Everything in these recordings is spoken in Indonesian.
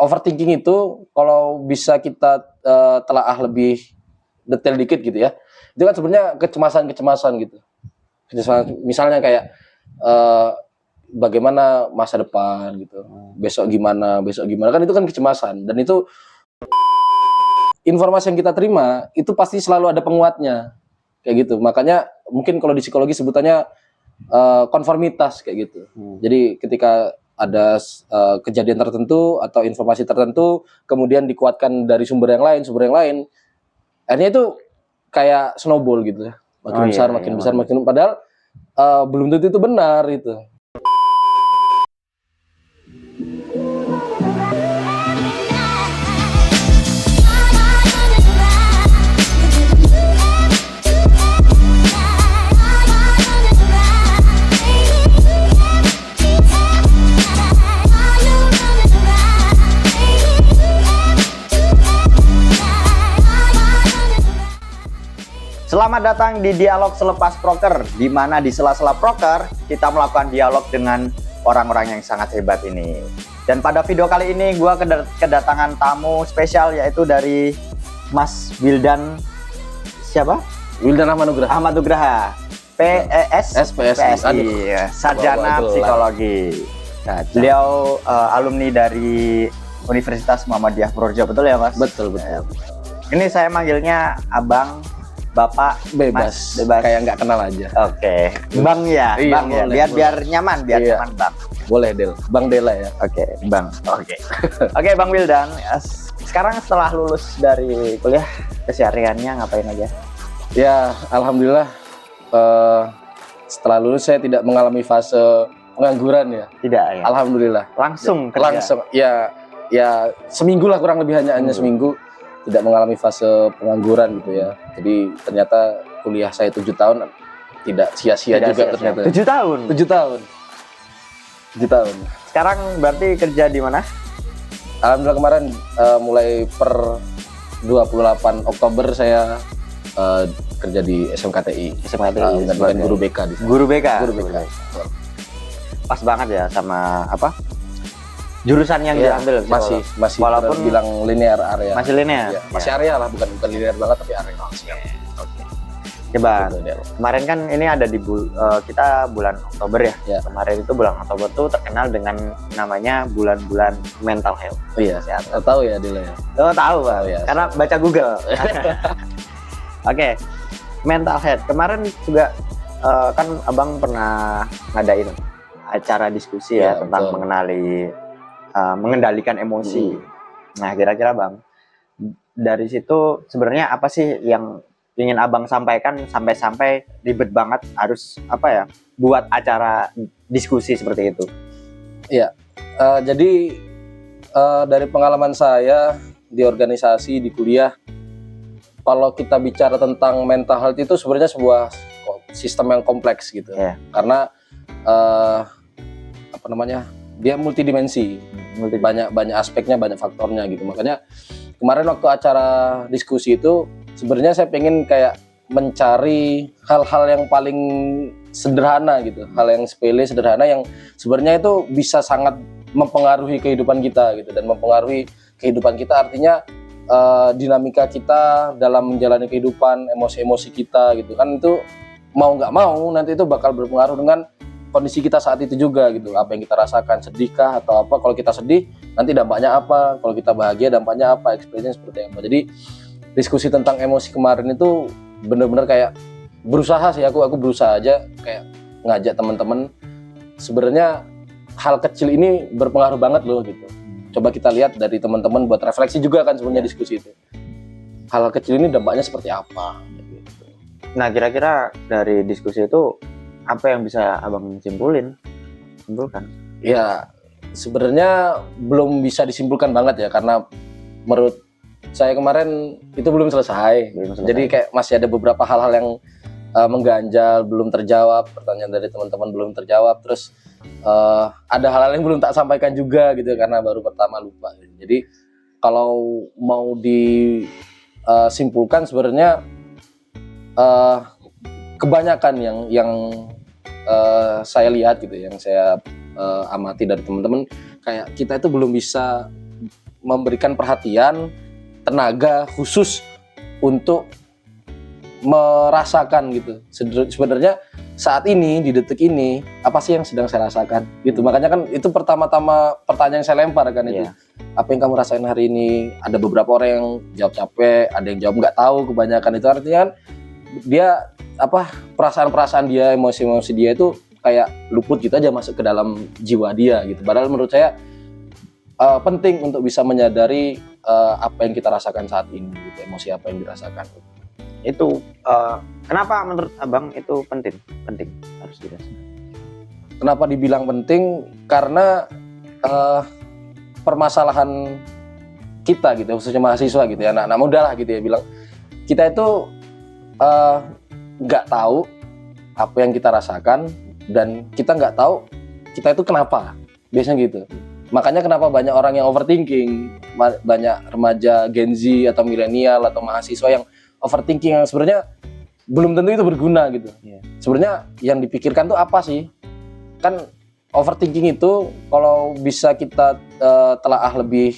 overthinking itu kalau bisa kita telaah lebih detail dikit gitu ya, itu kan sebenarnya kecemasan gitu. Misalnya kayak bagaimana masa depan gitu, besok gimana kan, itu kan kecemasan. Dan itu informasi yang kita terima itu pasti selalu ada penguatnya kayak gitu. Makanya mungkin kalau di psikologi sebutannya konformitas kayak gitu. Jadi ketika ada kejadian tertentu atau informasi tertentu kemudian dikuatkan dari sumber yang lain, akhirnya itu kayak snowball gitu ya, makin besar makin, padahal belum tentu itu benar itu. Selamat datang di Dialog Selepas Proker, di mana di sela-sela proker kita melakukan dialog dengan orang-orang yang sangat hebat ini. Dan pada video kali ini gue kedatangan tamu spesial, yaitu dari Mas Wildan, siapa? Wildan Ahmad Nugraha, PSI, sarjana psikologi. Beliau alumni dari Universitas Muhammadiyah Purworejo, betul ya Mas? Betul. Ini saya manggilnya Abang, Bapak, bebas, kayak nggak kenal aja. Oke. Bang ya, iya, Bang ya, biar nyaman, nyaman Bang. Boleh Del, Bang Dela ya. Oke, Bang. Oke, Bang Wildan. Sekarang setelah lulus dari kuliah, kesehariannya ngapain aja? Ya, alhamdulillah. Setelah lulus saya tidak mengalami fase pengangguran ya. Tidak ya. Alhamdulillah. Langsung kerja. Langsung. Ya seminggu lah, kurang lebih hanya seminggu. Tidak mengalami fase pengangguran gitu ya. Jadi ternyata kuliah saya 7 tahun tidak sia-sia juga ternyata. 7 tahun? 7 tahun. 7 tahun. Sekarang berarti kerja di mana? Alhamdulillah kemarin mulai per 28 Oktober saya kerja di SMKTI. Dengan guru BK di sana. Guru BK? Guru BK. Pas banget ya sama apa? Jurusan yang diambil masih walaupun bilang linear area. Masih linear. Ya, masih area lah, bukan linear banget tapi area. Oke. Coba kemarin kan ini ada di kita bulan Oktober ya. Kemarin itu bulan Oktober tuh terkenal dengan namanya bulan-bulan mental health. Iya, tahu ya Dila ya. Tahu Bang. Ya, karena baca Google. Oke. Mental health. Kemarin juga kan Abang pernah ngadain acara diskusi ya tentang mengendalikan emosi. Nah, kira-kira Bang, dari situ sebenarnya apa sih yang ingin Abang sampaikan sampai ribet banget harus buat acara diskusi seperti itu? Iya, jadi dari pengalaman saya di organisasi, di kuliah, kalau kita bicara tentang mental health itu sebenarnya sebuah sistem yang kompleks gitu. Karena dia multidimensi, banyak aspeknya, banyak faktornya gitu. Makanya kemarin waktu acara diskusi itu sebenarnya saya pengen kayak mencari hal-hal yang paling sederhana gitu, hal yang sepele, sederhana, yang sebenarnya itu bisa sangat mempengaruhi kehidupan kita gitu, dan mempengaruhi kehidupan kita artinya dinamika kita dalam menjalani kehidupan, emosi-emosi kita gitu kan, itu mau nggak mau nanti itu bakal berpengaruh dengan kondisi kita saat itu juga gitu. Apa yang kita rasakan, sedihkah atau apa? Kalau kita sedih nanti dampaknya apa? Kalau kita bahagia dampaknya apa? Ekspresinya seperti apa? Jadi diskusi tentang emosi kemarin itu benar-benar kayak berusaha sih, aku berusaha aja kayak ngajak teman-teman. Sebenarnya hal kecil ini berpengaruh banget loh gitu. Coba kita lihat dari teman-teman buat refleksi juga kan sebenarnya diskusi itu. Hal kecil ini dampaknya seperti apa? Gitu. Nah, kira-kira dari diskusi itu apa yang bisa Abang simpulkan? Ya, sebenarnya belum bisa disimpulkan banget ya, karena menurut saya kemarin itu belum selesai. Jadi kayak masih ada beberapa hal-hal yang mengganjal, belum terjawab, pertanyaan dari teman-teman belum terjawab, terus ada hal-hal yang belum tak sampaikan juga gitu karena baru pertama lupa. Jadi kalau mau disimpulkan sebenarnya kebanyakan yang saya lihat gitu, yang saya amati dari teman-teman, kayak kita itu belum bisa memberikan perhatian, tenaga khusus untuk merasakan gitu. Sebenarnya saat ini di detik ini apa sih yang sedang saya rasakan gitu. Makanya kan itu pertama-tama pertanyaan yang saya lempar kan itu. Iya. Apa yang kamu rasain hari ini? Ada beberapa orang yang jawab capek, ada yang jawab nggak tahu, kebanyakan itu artinya kan dia perasaan-perasaan dia, emosi-emosi dia itu kayak luput gitu aja masuk ke dalam jiwa dia gitu. Padahal menurut saya penting untuk bisa menyadari apa yang kita rasakan saat ini gitu, emosi apa yang dirasakan. Itu kenapa menurut Abang itu penting harus dirasakan? Kenapa dibilang penting? Karena permasalahan kita gitu, khususnya mahasiswa gitu ya, anak-anak muda lah gitu ya, bilang kita itu nggak tahu apa yang kita rasakan dan kita nggak tahu kita itu kenapa, biasanya gitu. Makanya kenapa banyak orang yang overthinking, banyak remaja Gen Z atau milenial atau mahasiswa yang overthinking yang sebenarnya belum tentu itu berguna gitu. Yeah. Sebenarnya yang dipikirkan tuh apa sih? Kan overthinking itu kalau bisa kita telaah lebih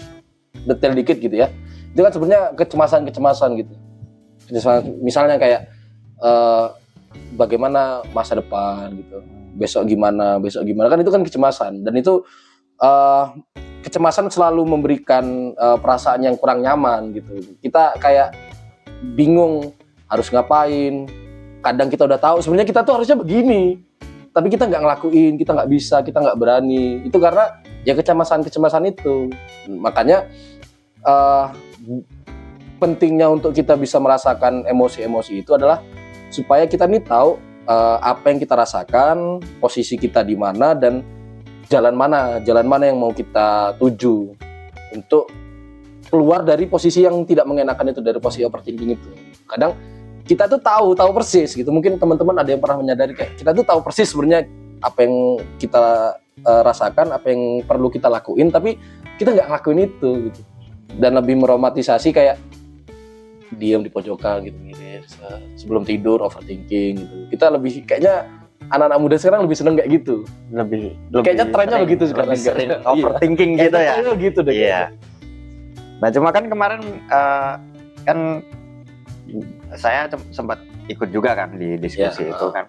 detail dikit gitu ya. Itu kan sebenarnya kecemasan gitu. Misalnya kayak bagaimana masa depan gitu. Besok gimana kan itu kan kecemasan, dan itu kecemasan selalu memberikan perasaan yang kurang nyaman gitu. Kita kayak bingung harus ngapain. Kadang kita udah tahu sebenarnya kita tuh harusnya begini, tapi kita nggak ngelakuin, kita nggak bisa, kita nggak berani. Itu karena ya kecemasan itu. Makanya pentingnya untuk kita bisa merasakan emosi-emosi itu adalah supaya kita nih tahu apa yang kita rasakan, posisi kita di mana, dan jalan mana yang mau kita tuju untuk keluar dari posisi yang tidak mengenakan itu, dari posisi overthinking itu. Kadang kita tuh tahu persis gitu. Mungkin teman-teman ada yang pernah menyadari kayak kita tuh tahu persis sebenarnya apa yang kita rasakan, apa yang perlu kita lakuin, tapi kita nggak ngelakuin itu gitu. Dan lebih meromantisasi kayak diam di pojokan gitu, sebelum tidur overthinking gitu. Kita lebih kayaknya anak-anak muda sekarang lebih seneng kayak gitu. Lebih kayaknya trennya begitu sekarang. Sering overthinking gitu ya. Iya gitu deh. Iya. Nah cuma kan kemarin kan saya sempat ikut juga kan di diskusi itu kan.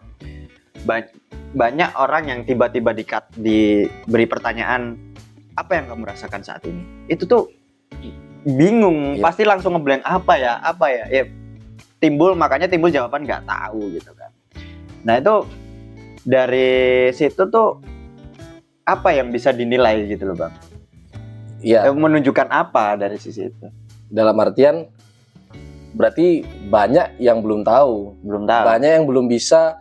Banyak orang yang tiba-tiba diberi pertanyaan, apa yang kamu rasakan saat ini? Itu tuh bingung, pasti langsung ngeblank apa ya? Ya makanya timbul jawaban nggak tahu gitu kan. Nah itu dari situ tuh apa yang bisa dinilai gitu loh Bang? Iya. Menunjukkan apa dari sisi itu? Dalam artian berarti banyak yang belum tahu. Banyak yang belum bisa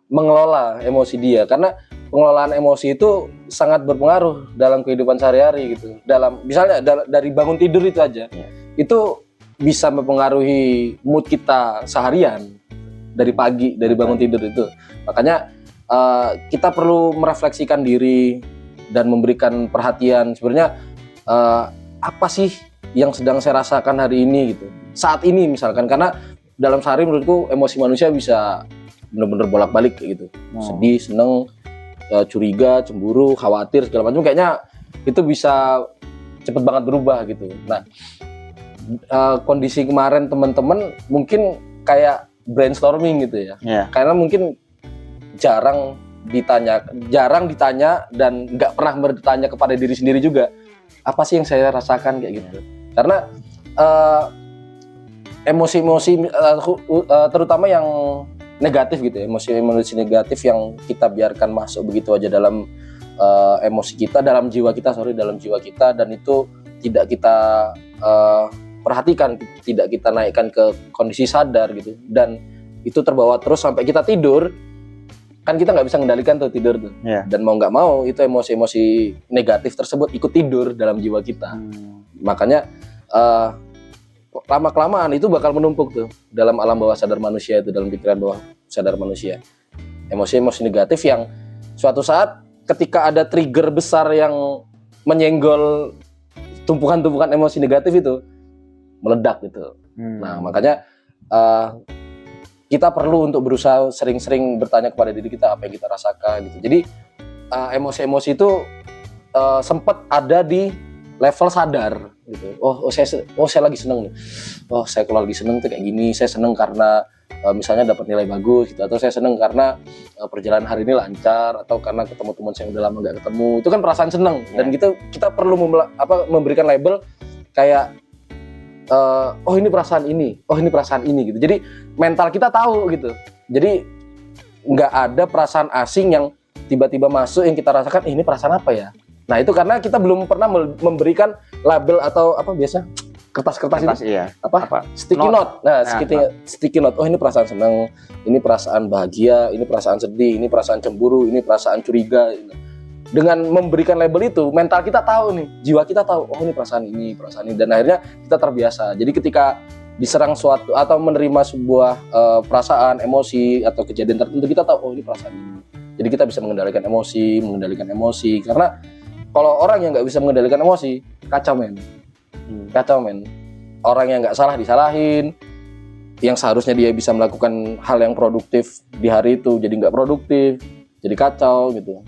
mengelola emosi dia, karena pengelolaan emosi itu sangat berpengaruh dalam kehidupan sehari-hari gitu. Misalnya dari bangun tidur itu aja, itu bisa mempengaruhi mood kita seharian dari pagi, dari bangun tidur itu. Makanya kita perlu merefleksikan diri dan memberikan perhatian. Sebenarnya apa sih yang sedang saya rasakan hari ini gitu, saat ini misalkan. Karena dalam sehari menurutku emosi manusia bisa benar-benar bolak-balik kayak gitu. Sedih, seneng, curiga, cemburu, khawatir, segala macam, kayaknya itu bisa cepet banget berubah gitu. Nah, kondisi kemarin teman-teman mungkin kayak brainstorming gitu ya. Karena mungkin jarang ditanya dan nggak pernah bertanya kepada diri sendiri juga, apa sih yang saya rasakan kayak gitu. Karena emosi-emosi terutama yang negatif gitu ya, emosi negatif yang kita biarkan masuk begitu aja dalam emosi kita, dalam jiwa kita, dan itu tidak kita perhatikan, tidak kita naikkan ke kondisi sadar gitu, dan itu terbawa terus sampai kita tidur. Kan kita nggak bisa mengendalikan tuh tidur tuh, dan mau nggak mau itu emosi-emosi negatif tersebut ikut tidur dalam jiwa kita. Makanya lama-kelamaan itu bakal menumpuk tuh dalam alam bawah sadar manusia itu, dalam pikiran bawah sadar manusia. Emosi-emosi negatif yang suatu saat ketika ada trigger besar yang menyenggol tumpukan-tumpukan emosi negatif itu meledak gitu. Nah, makanya kita perlu untuk berusaha sering-sering bertanya kepada diri kita apa yang kita rasakan gitu. Jadi emosi-emosi itu sempat ada di level sadar gitu. Saya lagi seneng nih. Saya kalau lagi seneng tuh kayak gini. Saya seneng karena misalnya dapat nilai bagus gitu, atau saya seneng karena perjalanan hari ini lancar, atau karena ketemu teman saya yang udah lama nggak ketemu. Itu kan perasaan seneng. Dan gitu kita perlu memberikan label kayak ini perasaan ini gitu. Jadi mental kita tahu gitu. Jadi nggak ada perasaan asing yang tiba-tiba masuk yang kita rasakan, ini perasaan apa ya? Nah itu karena kita belum pernah memberikan label atau apa biasa kertas itu iya. sticky note. Sticky note. Ini perasaan senang, ini perasaan bahagia, ini perasaan sedih, ini perasaan cemburu, ini perasaan curiga. Dengan memberikan label itu, mental kita tahu nih, jiwa kita tahu, ini perasaan ini, dan akhirnya kita terbiasa. Jadi ketika diserang suatu atau menerima sebuah perasaan, emosi atau kejadian tertentu, kita tahu, ini perasaan ini. Jadi kita bisa mengendalikan emosi, karena kalau orang yang nggak bisa mengendalikan emosi, kacau men. Orang yang nggak salah disalahin, yang seharusnya dia bisa melakukan hal yang produktif di hari itu jadi nggak produktif, jadi kacau gitu.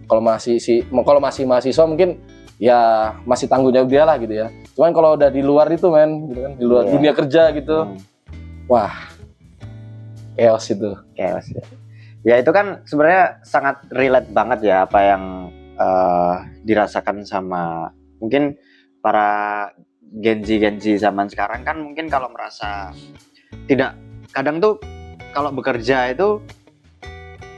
Kalau masih mahasiswa mungkin ya masih tanggung jawab dia lah gitu ya. Cuman kalau udah di luar itu men, gitu kan, di luar dunia kerja gitu, wah, chaos itu. Chaos ya. Ya itu kan sebenarnya sangat relate banget ya apa yang dirasakan sama mungkin para Gen Z zaman sekarang kan mungkin kalau merasa kadang tuh kalau bekerja itu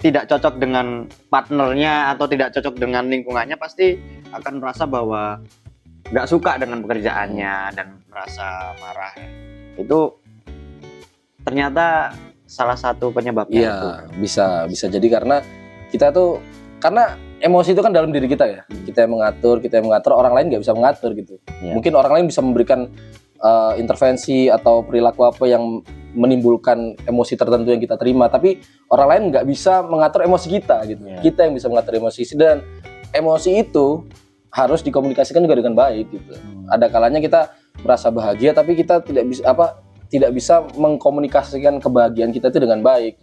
tidak cocok dengan partnernya atau tidak cocok dengan lingkungannya, pasti akan merasa bahwa nggak suka dengan pekerjaannya dan merasa marah. Itu ternyata salah satu penyebabnya. Iya, bisa jadi karena kita tuh, karena emosi itu kan dalam diri kita ya. Kita yang mengatur, orang lain nggak bisa mengatur gitu. Mungkin orang lain bisa memberikan intervensi atau perilaku apa yang menimbulkan emosi tertentu yang kita terima, tapi orang lain nggak bisa mengatur emosi kita gitu. Kita yang bisa mengatur emosi, dan emosi itu harus dikomunikasikan juga dengan baik gitu. Ada kalanya kita merasa bahagia tapi kita tidak bisa mengkomunikasikan kebahagiaan kita itu dengan baik.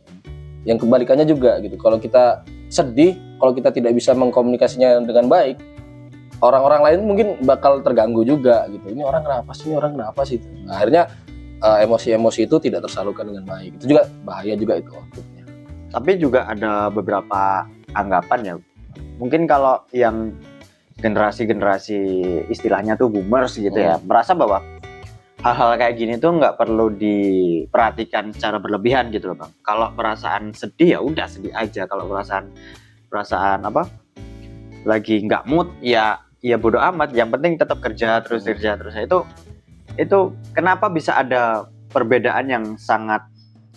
Yang kebalikannya juga gitu. Kalau kita sedih, kalau kita tidak bisa mengkomunikasinya dengan baik, orang-orang lain mungkin bakal terganggu juga gitu. Ini orang kenapa sih? Nah, akhirnya emosi-emosi itu tidak tersalurkan dengan baik. Itu juga bahaya juga itu outputnya. Tapi juga ada beberapa anggapan ya. Mungkin kalau yang generasi istilahnya tuh boomers gitu ya, merasa bahwa hal-hal kayak gini tuh nggak perlu diperhatikan secara berlebihan gitu loh Bang. Kalau perasaan sedih ya udah sedih aja. Kalau perasaan apa lagi nggak mood ya bodo amat. Yang penting tetap kerja terus. Itu kenapa bisa ada perbedaan yang sangat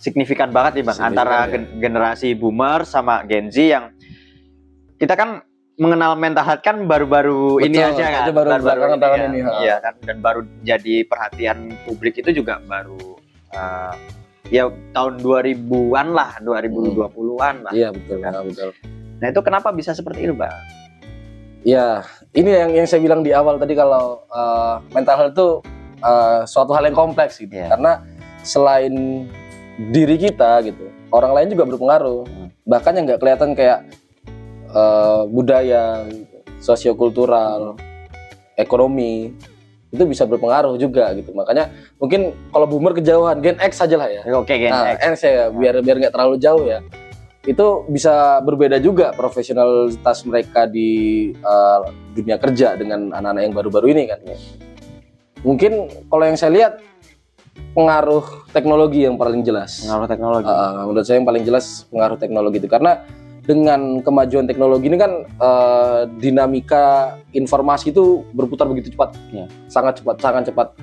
signifikan banget nih Bang antara generasi boomer sama Gen Z yang kita kan mengenal mental health kan baru-baru ini aja kan, baru belakangan tahun ini. Iya kan, dan baru jadi perhatian publik itu juga baru ya tahun 2000-an lah, 2020-an lah. Iya betul. Nah itu kenapa bisa seperti itu Bang? Ya ini yang saya bilang di awal tadi, kalau mental health itu suatu hal yang kompleks gitu. Karena selain diri kita gitu, orang lain juga berpengaruh. Bahkan yang nggak kelihatan kayak budaya, sosiokultural, ekonomi, itu bisa berpengaruh juga gitu. Makanya mungkin kalau boomer kejauhan, Gen X saja lah ya. Oke, Gen X ya, biar nggak terlalu jauh ya. Itu bisa berbeda juga profesionalitas mereka di dunia kerja dengan anak-anak yang baru-baru ini kan. Mungkin kalau yang saya lihat, pengaruh teknologi yang paling jelas. Pengaruh teknologi. Menurut saya yang paling jelas pengaruh teknologi itu, karena dengan kemajuan teknologi ini kan dinamika informasi itu berputar begitu cepat, sangat cepat.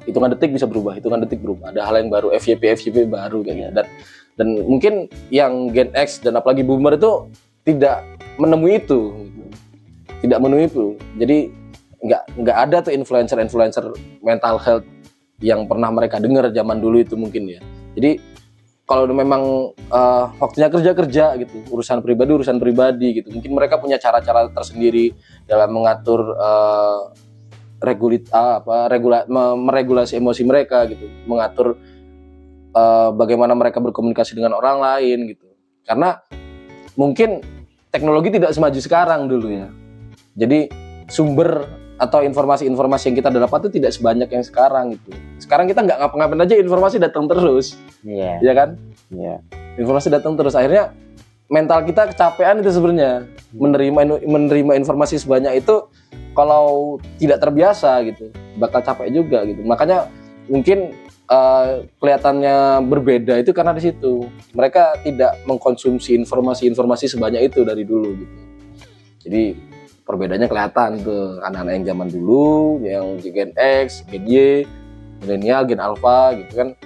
Hitungan detik bisa berubah, Ada hal yang baru, FYP baru kayak gitu. Dan mungkin yang Gen X dan apalagi Boomer itu tidak menemui itu, Jadi nggak ada tuh influencer mental health yang pernah mereka dengar zaman dulu itu mungkin ya. Jadi kalau memang waktunya kerja gitu, urusan pribadi gitu, mungkin mereka punya cara-cara tersendiri dalam mengatur meregulasi emosi mereka gitu, mengatur bagaimana mereka berkomunikasi dengan orang lain gitu. Karena mungkin teknologi tidak semaju sekarang dulu ya. Jadi sumber atau informasi-informasi yang kita dapat itu tidak sebanyak yang sekarang gitu. Sekarang kita nggak ngapa-ngapain aja informasi datang terus, Iya. ya kan? Iya. Informasi datang terus, akhirnya mental kita kecapean itu sebenarnya menerima informasi sebanyak itu. Kalau tidak terbiasa gitu, bakal capek juga gitu. Makanya mungkin kelihatannya berbeda itu karena di situ mereka tidak mengkonsumsi informasi-informasi sebanyak itu dari dulu gitu. Jadi perbedaannya kelihatan tuh anak-anak yang zaman dulu, yang Gen X, Gen Y, milenial, Gen Alpha gitu kan.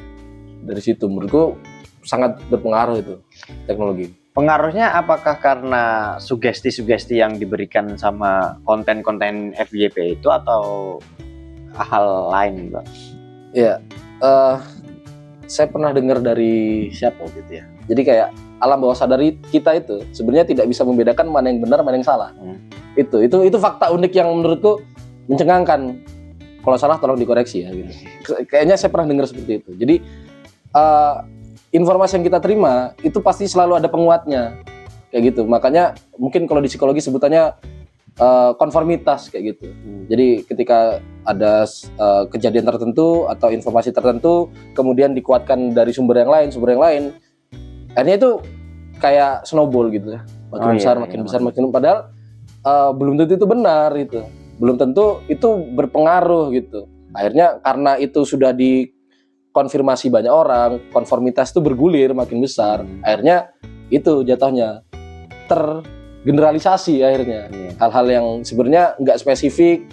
Dari situ menurutku sangat berpengaruh itu teknologi. Pengaruhnya apakah karena sugesti-sugesti yang diberikan sama konten-konten FYP itu atau hal lain, Bang? Ya, saya pernah dengar dari siapa gitu ya. Jadi kayak alam bawah sadar kita itu sebenarnya tidak bisa membedakan mana yang benar, mana yang salah. Itu fakta unik yang menurutku mencengangkan. Kalau salah tolong dikoreksi ya. Gitu. Kayaknya saya pernah dengar seperti itu. Jadi informasi yang kita terima itu pasti selalu ada penguatnya, kayak gitu. Makanya mungkin kalau di psikologi sebutannya konformitas kayak gitu. Jadi ketika ada kejadian tertentu atau informasi tertentu, kemudian dikuatkan dari sumber yang lain, akhirnya itu kayak snowball gitu ya, makin besar, makin padahal belum tentu itu benar itu, belum tentu itu berpengaruh gitu. Akhirnya karena itu sudah dikonfirmasi banyak orang, konformitas itu bergulir makin besar, akhirnya itu jatuhnya tergeneralisasi akhirnya. Hal-hal yang sebenarnya nggak spesifik,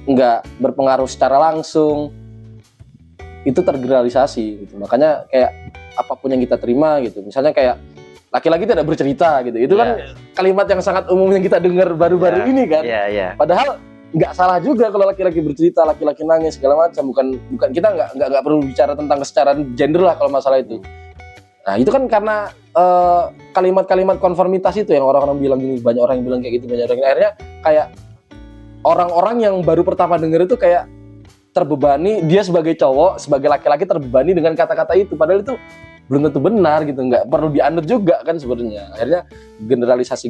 nggak berpengaruh secara langsung, itu tergeneralisasi gitu. Makanya kayak apapun yang kita terima gitu, misalnya kayak laki-laki tidak bercerita gitu, itu kan kalimat yang sangat umum yang kita dengar baru-baru ini kan. Padahal nggak salah juga kalau laki-laki bercerita, laki-laki nangis segala macam. Bukan kita nggak perlu bicara tentang kesetaraan gender lah kalau masalah itu. Nah itu kan karena kalimat-kalimat konformitas itu yang orang-orang bilang gini, banyak orang yang bilang kayak gitu, banyak orang. Akhirnya kayak orang-orang yang baru pertama dengar itu kayak terbebani, dia sebagai cowok, sebagai laki-laki terbebani dengan kata-kata itu, padahal itu belum tentu benar gitu, nggak perlu dianut juga kan sebenarnya. Akhirnya generalisasi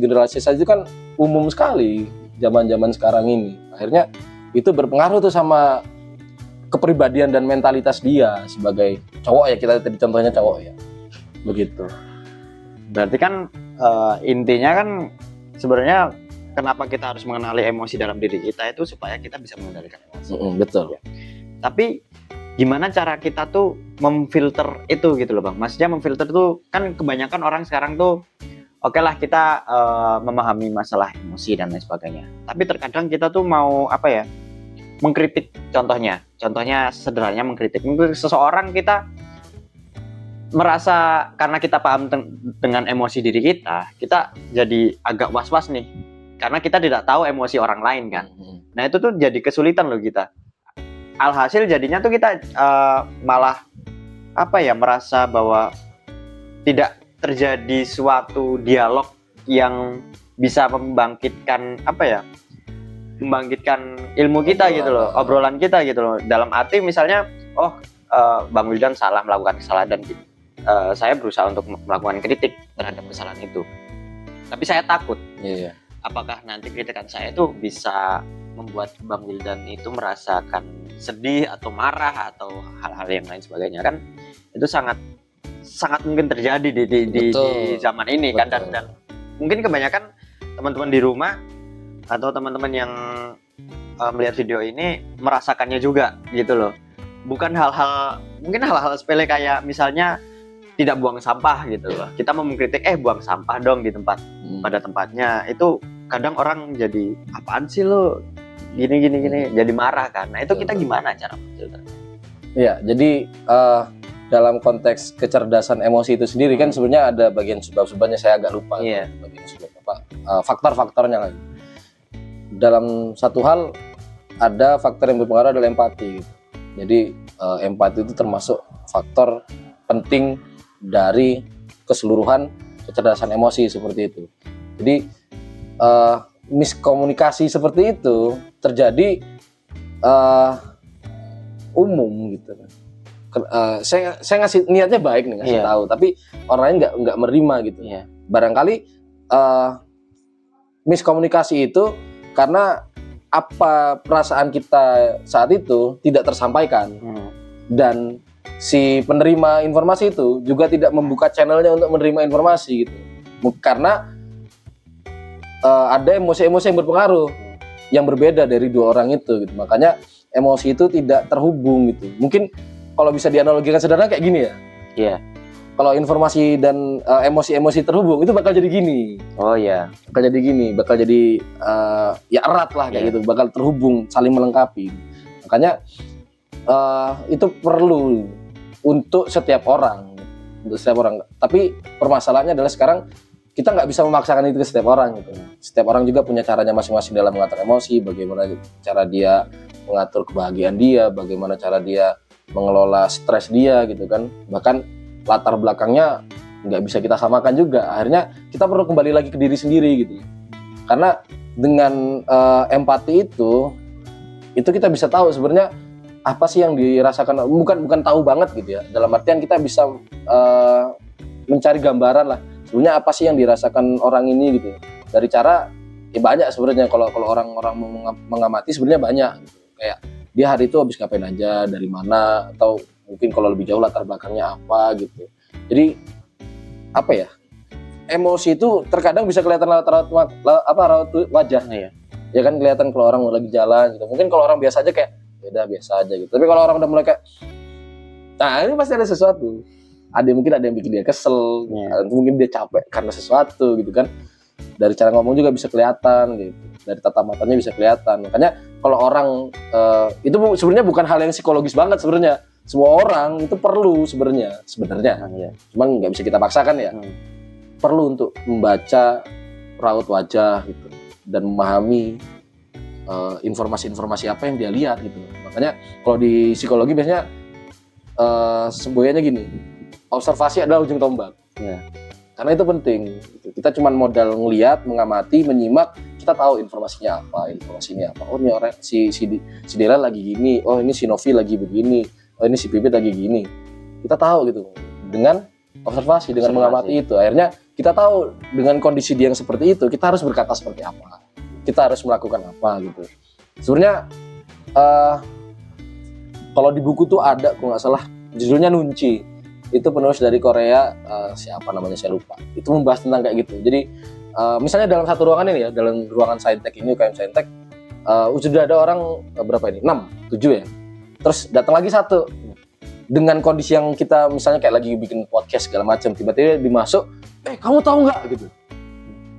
itu kan umum sekali zaman-zaman sekarang ini. Akhirnya itu berpengaruh tuh sama kepribadian dan mentalitas dia sebagai cowok ya, kita tadi contohnya cowok ya, begitu. Berarti kan intinya kan sebenarnya kenapa kita harus mengenali emosi dalam diri kita itu supaya kita bisa mengendalikan emosi. Betul. Tapi gimana cara kita tuh memfilter itu gitu loh Bang? Maksudnya memfilter tuh kan kebanyakan orang sekarang tuh oke lah kita memahami masalah emosi dan lain sebagainya. Tapi terkadang kita tuh mau apa ya? Mengkritik contohnya sederhananya mengkritik. Mungkin seseorang kita merasa karena kita paham dengan emosi diri kita jadi agak was-was nih. Karena kita tidak tahu emosi orang lain kan. Nah itu tuh jadi kesulitan loh kita. Alhasil jadinya tuh kita malah apa ya, merasa bahwa tidak terjadi suatu dialog yang bisa membangkitkan apa ya, membangkitkan ilmu kita gitu loh, obrolan kita gitu loh. Dalam arti misalnya Bang Wildan salah melakukan kesalahan dan saya berusaha untuk melakukan kritik terhadap kesalahan itu. Tapi saya takut. Apakah nanti kritikan saya itu bisa membuat Bang Wildan itu merasakan sedih atau marah atau hal-hal yang lain sebagainya, kan itu sangat mungkin terjadi di zaman ini. Betul. Kan dan mungkin kebanyakan teman-teman di rumah atau teman-teman yang melihat video ini merasakannya juga gitu loh. Mungkin hal-hal sepele kayak misalnya tidak buang sampah gitu loh. Kita mau mengkritik buang sampah dong di tempat pada tempatnya. Itu kadang orang jadi apaan sih lo gini jadi marah kan. Nah itu kita gimana cara memfilternya? Iya, jadi dalam konteks kecerdasan emosi itu sendiri kan sebenarnya ada bagian sebab-sebabnya, saya agak lupa. Bagian sebab apa, faktor-faktornya lagi. Dalam satu hal ada faktor yang berpengaruh adalah empati. Jadi empati itu termasuk faktor penting dari keseluruhan kecerdasan emosi seperti itu. Jadi miskomunikasi seperti itu terjadi umum gitu kan. Saya ngasih niatnya baik nih, ngasih tahu, tapi orang lain nggak menerima gitu. Barangkali miskomunikasi itu karena apa perasaan kita saat itu tidak tersampaikan, dan si penerima informasi itu juga tidak membuka channelnya untuk menerima informasi gitu, karena ada emosi-emosi yang berpengaruh yang berbeda dari dua orang itu gitu. Makanya emosi itu tidak terhubung gitu. Mungkin kalau bisa dianalogikan sederhana kayak gini ya. Iya. Kalau informasi dan emosi-emosi terhubung itu bakal jadi gini. Oh iya. Bakal jadi gini, bakal jadi ya erat lah kayak gitu, bakal terhubung, saling melengkapi. Makanya itu perlu untuk setiap orang, Tapi permasalahannya adalah sekarang kita nggak bisa memaksakan itu ke setiap orang gitu. Setiap orang juga punya caranya masing-masing dalam mengatur emosi, bagaimana cara dia mengatur kebahagiaan dia, bagaimana cara dia mengelola stres dia gitu kan. Bahkan latar belakangnya nggak bisa kita samakan juga. Akhirnya kita perlu kembali lagi ke diri sendiri gitu. Karena dengan empati itu kita bisa tahu sebenarnya apa sih yang dirasakan. Bukan tahu banget gitu ya. Dalam artian kita bisa mencari gambaran lah. Sebenarnya apa sih yang dirasakan orang ini gitu. Dari cara banyak sebenarnya. Kalau orang-orang mengamati sebenarnya banyak. Gitu. Kayak dia hari itu habis ngapain aja, dari mana, atau mungkin kalau lebih jauh latar belakangnya apa gitu. Jadi apa ya, emosi itu terkadang bisa kelihatan raut wajah ya kan, kelihatan kalau orang lagi jalan gitu. Mungkin kalau orang biasa aja kayak beda biasa aja gitu, tapi kalau orang udah mulai kayak, nah ini pasti ada sesuatu. Mungkin ada yang bikin dia kesel, mungkin dia capek karena sesuatu gitu kan. Dari cara ngomong juga bisa kelihatan gitu, dari tatap matanya bisa kelihatan. Makanya kalau orang itu sebenarnya bukan hal yang psikologis banget sebenarnya. Semua orang itu perlu sebenarnya, cuman nggak bisa kita paksakan ya. Perlu untuk membaca raut wajah gitu dan memahami informasi-informasi apa yang dia lihat gitu. Makanya kalau di psikologi biasanya semboyannya gini, observasi adalah ujung tombak. Karena itu penting. Kita cuma modal ngelihat, mengamati, menyimak, kita tahu informasinya apa. Oh ini orang si Dela lagi gini, oh ini si Novi lagi begini. Oh ini si Pipit lagi gini. Kita tahu gitu dengan observasi, dengan mengamati itu. Akhirnya kita tahu dengan kondisi dia yang seperti itu, kita harus berkata seperti apa, kita harus melakukan apa gitu. Sebenarnya kalau di buku tuh ada, kalau nggak salah judulnya Nunci. Itu penulis dari Korea, siapa namanya saya lupa. Itu membahas tentang kayak gitu. Jadi misalnya dalam satu ruangan ini ya, dalam ruangan Saintek ini, UKM Saintek, sudah ada orang berapa ini? 6, 7 ya. Terus datang lagi satu dengan kondisi yang kita misalnya kayak lagi bikin podcast segala macam, tiba-tiba dimasuk, kamu tahu nggak gitu.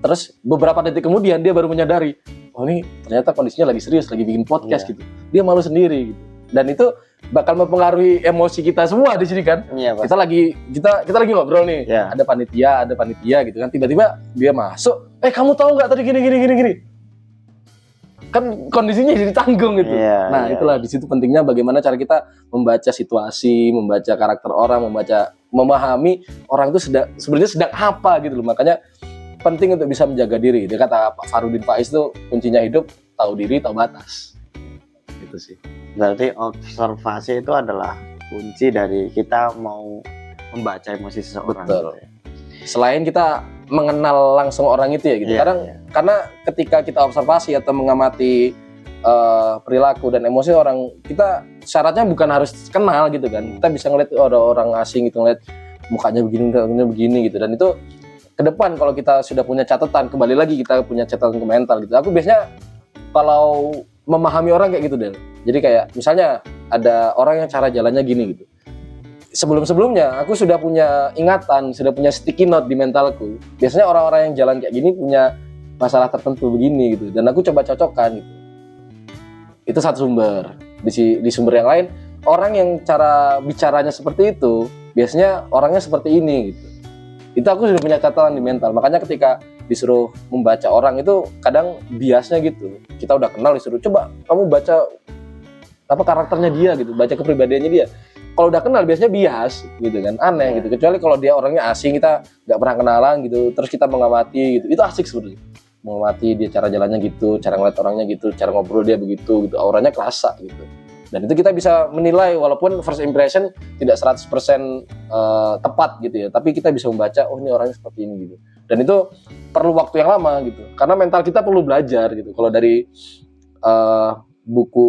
Terus beberapa detik kemudian dia baru menyadari, oh ini ternyata kondisinya lagi serius, lagi bikin podcast gitu. Dia malu sendiri gitu. Dan itu bakal mempengaruhi emosi kita semua di sini kan. Kita lagi ngobrol nih, ada panitia gitu kan, tiba-tiba dia masuk, kamu tahu nggak tadi gini. Kan kondisinya jadi tanggung gitu. Itulah di situ pentingnya bagaimana cara kita membaca situasi, membaca karakter orang, memahami orang itu sebenarnya sedang apa gitu loh. Makanya penting untuk bisa menjaga diri. Dia kata Pak Farudin Faiz itu kuncinya hidup, tahu diri, tahu batas. Gitu sih. Berarti observasi itu adalah kunci dari kita mau membaca emosi seseorang. Betul. Gitu ya. Selain kita mengenal langsung orang itu ya gitu. Karena ketika kita observasi atau mengamati perilaku dan emosi orang, kita syaratnya bukan harus kenal gitu kan. Kita bisa ngeliat ada orang asing gitu, ngeliat mukanya begini gitu. Dan itu ke depan kalau kita sudah punya catatan, kembali lagi kita punya catatan ke mental gitu. Aku biasanya kalau memahami orang kayak gitu Del. Jadi kayak misalnya ada orang yang cara jalannya gini gitu. Sebelum-sebelumnya aku sudah punya ingatan, sudah punya sticky note di mentalku. Biasanya orang-orang yang jalan kayak gini punya masalah tertentu begini gitu. Dan aku coba cocokkan gitu. Itu satu sumber. Di sumber yang lain, orang yang cara bicaranya seperti itu, biasanya orangnya seperti ini gitu. Itu aku sudah punya catatan di mental. Makanya ketika disuruh membaca orang itu kadang biasnya gitu. Kita udah kenal disuruh coba kamu baca apa karakternya dia gitu, baca kepribadiannya dia. Kalau udah kenal biasanya bias gitu kan, aneh gitu. Kecuali kalau dia orangnya asing, kita nggak pernah kenalan gitu, terus kita mengamati gitu, itu asik sebenarnya. Mengamati dia cara jalannya gitu, cara ngeliat orangnya gitu, cara ngobrol dia begitu gitu, auranya kerasa gitu. Dan itu kita bisa menilai walaupun first impression tidak 100% tepat gitu ya, tapi kita bisa membaca oh ini orangnya seperti ini gitu. Dan itu perlu waktu yang lama gitu, karena mental kita perlu belajar gitu. Kalau dari buku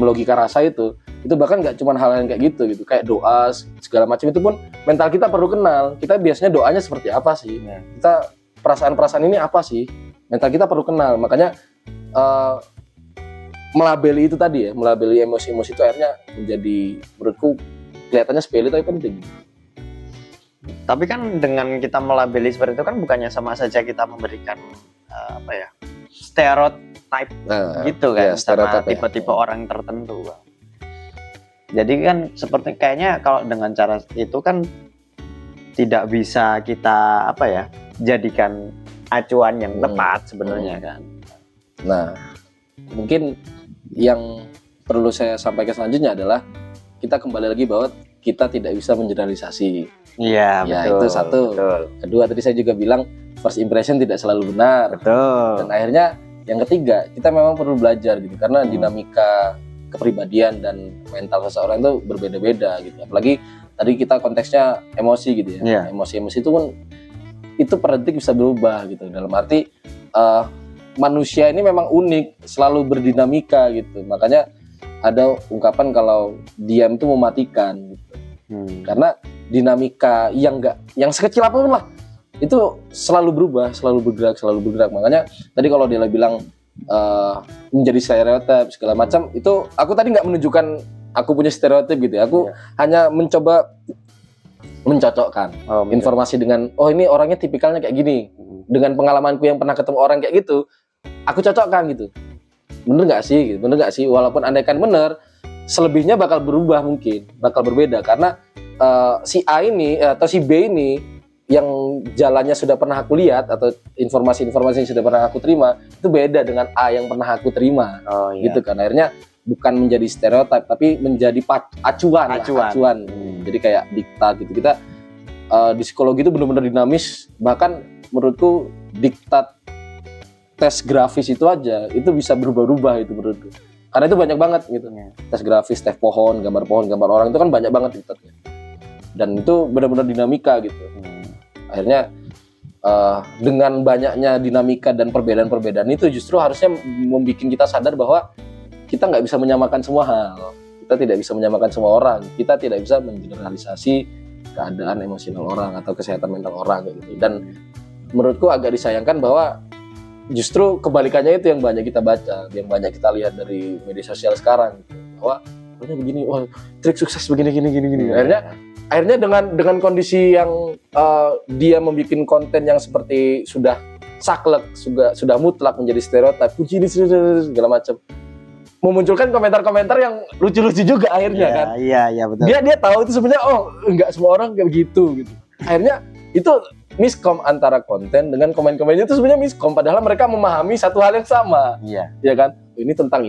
Logika Rasa itu bahkan nggak cuma hal yang kayak gitu kayak doa segala macam itu pun mental kita perlu kenal. Kita biasanya doanya seperti apa sih? Kita perasaan ini apa sih? Mental kita perlu kenal. Makanya melabeli itu tadi ya, melabeli emosi-emosi itu akhirnya menjadi menurutku kelihatannya sepele tapi penting. Tapi kan dengan kita melabeli seperti itu kan bukannya sama saja kita memberikan stereotype gitu kan, ya, sama tipe-tipe orang tertentu. Jadi kan seperti kayaknya kalau dengan cara itu kan tidak bisa kita jadikan acuan yang tepat sebenarnya kan. Nah, mungkin yang perlu saya sampaikan selanjutnya adalah kita kembali lagi bahwa kita tidak bisa mengeneralisasi. Iya, ya, betul. Itu satu. Betul. Kedua, tadi saya juga bilang first impression tidak selalu benar. Betul. Dan akhirnya yang ketiga, kita memang perlu belajar gitu karena dinamika kepribadian dan mental seseorang itu berbeda-beda gitu. Apalagi tadi kita konteksnya emosi gitu ya. Yeah. Emosi-emosi itu pun itu per detik bisa berubah gitu. Dalam arti manusia ini memang unik, selalu berdinamika gitu. Makanya ada ungkapan kalau diam itu mematikan gitu. Karena dinamika yang sekecil apapun lah itu selalu berubah, selalu bergerak. Makanya tadi kalau dia bilang menjadi stereotip segala macam, itu aku tadi nggak menunjukkan aku punya stereotip gitu ya. Aku hanya mencoba mencocokkan informasi dengan ini orangnya tipikalnya kayak gini. Dengan pengalamanku yang pernah ketemu orang kayak gitu, aku cocokkan gitu. Bener nggak sih? Walaupun andaikan bener, selebihnya bakal berubah mungkin, bakal berbeda karena si A ini atau si B ini yang jalannya sudah pernah aku lihat atau informasi-informasi yang sudah pernah aku terima itu beda dengan A yang pernah aku terima. Gitu kan. Akhirnya bukan menjadi stereotip tapi menjadi acuan. Jadi kayak diktat gitu. Kita di psikologi itu benar-benar dinamis, bahkan menurutku diktat tes grafis itu aja itu bisa berubah-ubah itu menurutku. Karena itu banyak banget gitu. Tes grafis, tes pohon, gambar orang itu kan banyak banget diktatnya. Dan itu benar-benar dinamika gitu. Akhirnya dengan banyaknya dinamika dan perbedaan-perbedaan itu justru harusnya membuat kita sadar bahwa kita nggak bisa menyamakan semua hal. Kita tidak bisa menyamakan semua orang. Kita tidak bisa mengeneralisasi keadaan emosional orang atau kesehatan mental orang gitu. Dan menurutku agak disayangkan bahwa justru kebalikannya itu yang banyak kita baca, yang banyak kita lihat dari media sosial sekarang gitu. Bahwa begini, trik sukses begini. Akhirnya dengan kondisi yang dia membuat konten yang seperti sudah saklek, sudah mutlak menjadi stereotip, kunci ini segala macam, memunculkan komentar-komentar yang lucu-lucu juga akhirnya kan. Iya betul. Dia tahu itu sebenarnya enggak semua orang kayak begitu gitu. Akhirnya itu miskom antara konten dengan komen-komennya itu sebenarnya miskom, padahal mereka memahami satu hal yang sama. Iya. Ya kan? Ini tentang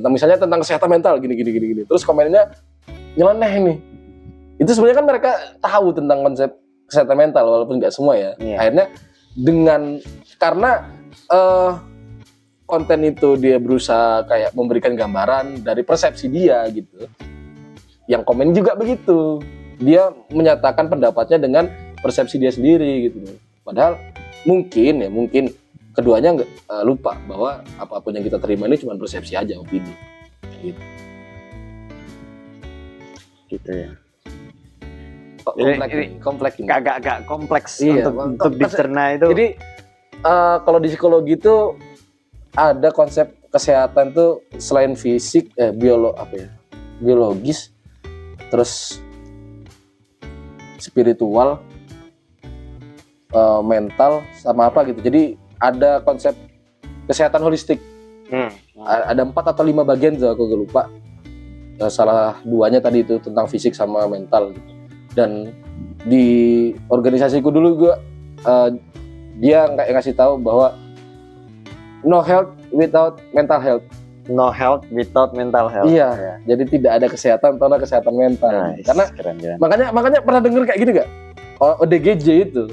misalnya tentang kesehatan mental gini. Terus komennya nyeleneh nih. Itu sebenarnya kan mereka tahu tentang konsep kesehatan mental walaupun nggak semua ya. Akhirnya karena konten itu dia berusaha kayak memberikan gambaran dari persepsi dia gitu. Yang komen juga begitu. Dia menyatakan pendapatnya dengan persepsi dia sendiri gitu. Padahal mungkin keduanya lupa bahwa apapun yang kita terima ini cuma persepsi aja, opini. Gitu ya. Kompleks ini. Agak kompleks untuk dicerna itu. Jadi kalau di psikologi itu ada konsep kesehatan tuh selain fisik, biologis, terus spiritual, mental sama apa gitu. Jadi ada konsep kesehatan holistik. Ada 4 atau 5 bagian tuh, aku lupa. Salah 2-nya tadi itu tentang fisik sama mental gitu. Dan di organisasiku dulu gue dia ngasih tahu bahwa no health without mental health. No health without mental health. Iya. Jadi tidak ada kesehatan tanpa kesehatan mental. Nice. Karena keren. Makanya pernah dengar kayak gini gak? ODGJ itu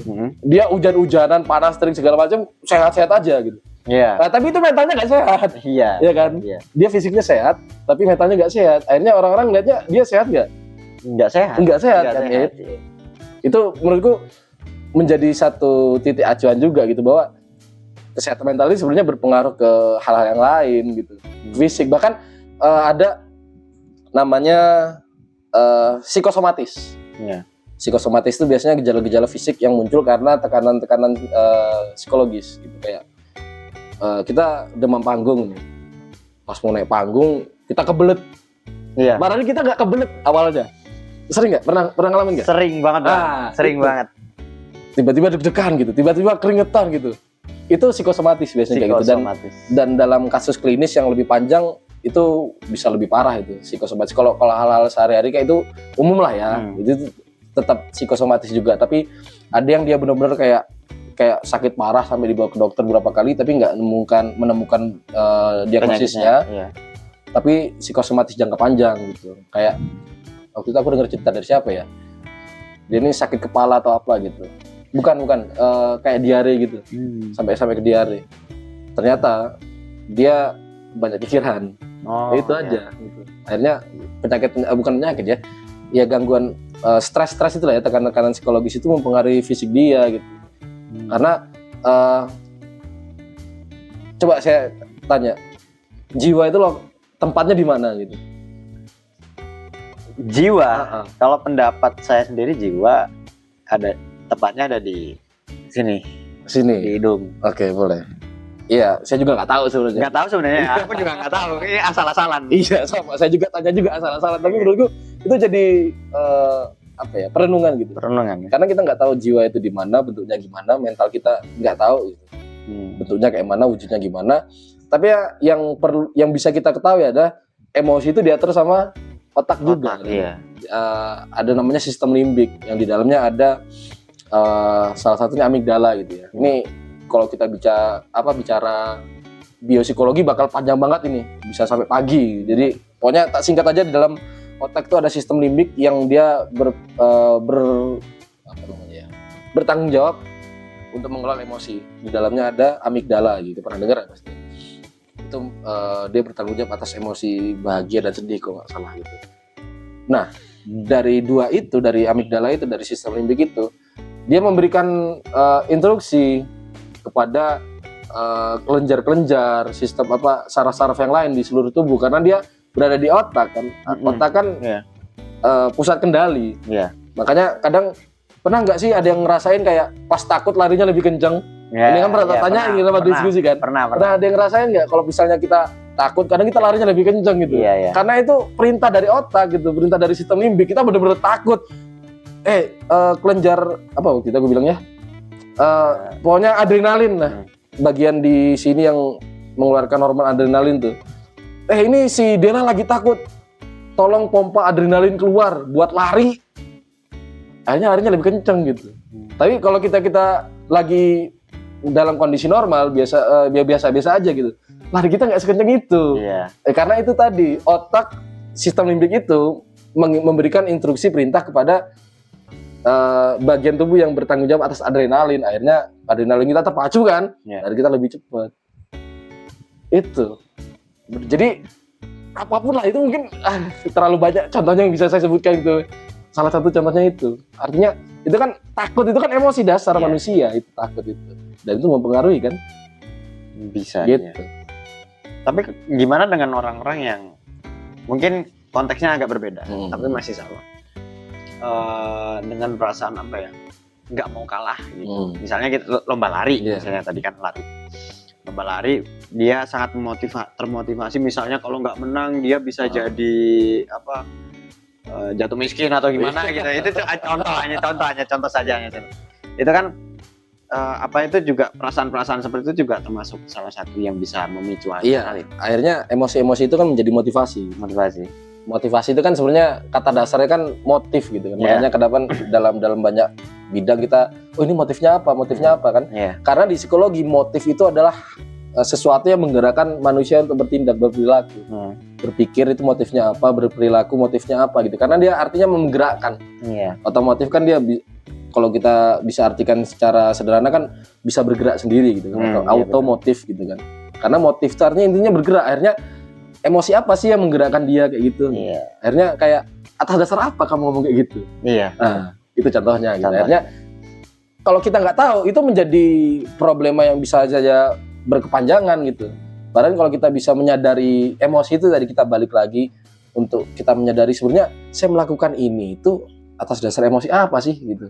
dia hujan-hujanan, panas, terik segala macam sehat-sehat aja gitu. Iya. Nah, tapi itu mentalnya nggak sehat. Iya kan? Iya. Dia fisiknya sehat, tapi mentalnya nggak sehat. Akhirnya orang-orang lihatnya dia sehat nggak? Nggak sehat kan? Sehat. Itu menurutku menjadi satu titik acuan juga gitu bahwa kesehatan mental ini sebenarnya berpengaruh ke hal-hal yang lain gitu. Fisik, bahkan ada namanya psikosomatis. Iya. Psikosomatis itu biasanya gejala-gejala fisik yang muncul karena tekanan-tekanan psikologis gitu, kayak kita demam panggung nih. Pas mau naik panggung kita kebelet. Iya. Padahal kita nggak kebelet awalnya. Sering nggak? Pernah ngalamin nggak? Sering banget, Bang. Sering itu. banget. Tiba-tiba deg-degan gitu, tiba-tiba keringetan gitu. Itu psikosomatis biasanya kayak gitu. Dan dalam kasus klinis yang lebih panjang itu bisa lebih parah itu psikosomatis. Kalau hal-hal sehari-hari kayak itu umum lah ya. Itu tetap psikosomatis juga. Tapi ada yang dia benar-benar kayak sakit parah sampai dibawa ke dokter beberapa kali tapi nggak menemukan diagnosisnya. Iya. Tapi psikosomatis jangka panjang gitu. Kayak waktu itu aku dengar cerita dari siapa ya? Dia ini sakit kepala atau apa gitu. Bukan kayak diare gitu. Sampai ke diare. Ternyata dia banyak pikiran. Itu aja gitu. Akhirnya penyakit bukan penyakit ya. Ya gangguan stres itulah ya, tekanan psikologis itu mempengaruhi fisik dia gitu. Karena coba saya tanya, jiwa itu loh tempatnya di mana gitu? Jiwa, kalau pendapat saya sendiri jiwa tepatnya ada di sini, di hidung. Oke, boleh. Iya, saya juga nggak tahu sebenarnya. Nggak tahu sebenarnya, aku juga nggak tahu. Ini asal-asalan. Iya, sama. Saya juga tanya juga asal-asalan. Tapi menurutku itu jadi perenungan gitu. Perenungan. Karena kita nggak tahu jiwa itu di mana, bentuknya gimana, mental kita nggak tahu gitu. Bentuknya kayak mana, wujudnya gimana. Tapi ya yang bisa kita ketahui adalah emosi itu diatur sama otak juga. Iya. Ada namanya sistem limbik yang di dalamnya ada salah satunya amigdala gitu ya. Ini kalau kita bicara biopsikologi bakal panjang banget ini, bisa sampai pagi. Jadi pokoknya tak singkat aja, di dalam otak itu ada sistem limbik yang dia bertanggung jawab untuk mengelola emosi. Di dalamnya ada amigdala gitu. Pernah dengar ya pasti? Itu dia bertanggung jawab atas emosi bahagia dan sedih kalau nggak salah gitu. Nah, dari dua itu, dari amigdala itu, dari sistem limbik itu, dia memberikan instruksi kepada kelenjar-kelenjar, sistem saraf-saraf yang lain di seluruh tubuh, karena dia berada di otak kan. Otak kan pusat kendali. Makanya kadang pernah nggak sih ada yang ngerasain kayak pas takut larinya lebih kencang? Ini kan pernah tanya sama diskusi kan. Pernah ada yang ngerasain nggak kalau misalnya kita takut kadang kita larinya lebih kencang gitu? Karena itu perintah dari otak gitu, perintah dari sistem limbik. Kita benar-benar takut. Kelenjar apa waktu itu gue bilang ya? Pokoknya adrenalin lah. Bagian di sini yang mengeluarkan hormon adrenalin tuh. Ini si Dela lagi takut. Tolong pompa adrenalin keluar buat lari. Akhirnya larinya lebih kencang gitu. Tapi kalau kita lagi dalam kondisi normal biasa aja gitu. Lari kita nggak sekencang itu. Karena itu tadi otak sistem limbik itu memberikan instruksi perintah kepada bagian tubuh yang bertanggung jawab atas adrenalin. Akhirnya adrenalin kita terpacu kan, lari kita lebih cepat. Itu. Jadi apapun lah itu mungkin terlalu banyak contohnya yang bisa saya sebutkan gitu. Salah satu contohnya itu. Artinya itu kan takut itu kan emosi dasar manusia, itu takut itu. Dan itu mempengaruhi kan? Bisa. Gitu. Tapi gimana dengan orang-orang yang mungkin konteksnya agak berbeda, tapi masih sama. Dengan perasaan nggak mau kalah gitu. Misalnya kita lomba lari, misalnya tadi kan lomba lari, dia sangat termotivasi. Misalnya kalau nggak menang dia bisa jadi jatuh miskin atau gimana gitu. Itu contoh saja. Itu kan itu juga perasaan-perasaan seperti itu juga termasuk salah satu yang bisa memicu hal. Akhirnya emosi-emosi itu kan menjadi motivasi itu kan sebenarnya kata dasarnya kan motif gitu kan. Makanya kenapa dalam banyak bidang kita ini motifnya apa kan. Karena di psikologi motif itu adalah sesuatu yang menggerakkan manusia untuk bertindak, berperilaku. Berpikir itu motifnya apa, berperilaku motifnya apa gitu. Karena dia artinya menggerakkan. Otomotif kan dia kalau kita bisa artikan secara sederhana kan bisa bergerak sendiri gitu kan. Atau automotif gitu kan. Karena motif itu artinya intinya bergerak. Akhirnya emosi apa sih yang menggerakkan dia kayak gitu? Akhirnya kayak atas dasar apa kamu ngomong kayak gitu? Nah, itu contohnya. Gitu. Akhirnya kalau kita nggak tahu itu menjadi problema yang bisa saja berkepanjangan gitu. Padahal kalau kita bisa menyadari emosi itu, tadi kita balik lagi untuk kita menyadari sebenarnya saya melakukan ini itu atas dasar emosi apa sih gitu.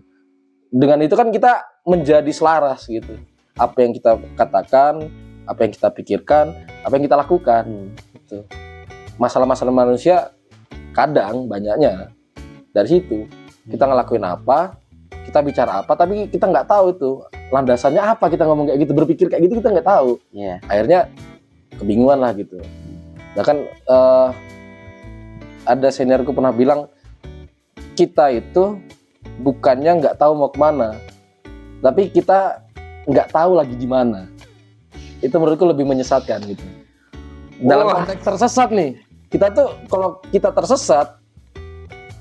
Dengan itu kan kita menjadi selaras gitu. Apa yang kita katakan, apa yang kita pikirkan, apa yang kita lakukan gitu. Masalah-masalah manusia kadang banyaknya dari situ. Kita ngelakuin apa, kita bicara apa, tapi kita nggak tahu itu landasannya apa kita ngomong kayak gitu, berpikir kayak gitu kita nggak tahu. Akhirnya kebingungan lah gitu. Nah kan ada seniorku pernah bilang, kita itu bukannya nggak tahu mau kemana, tapi kita nggak tahu lagi di mana. Itu menurutku lebih menyesatkan gitu. Dalam konteks tersesat nih, kita tuh kalau kita tersesat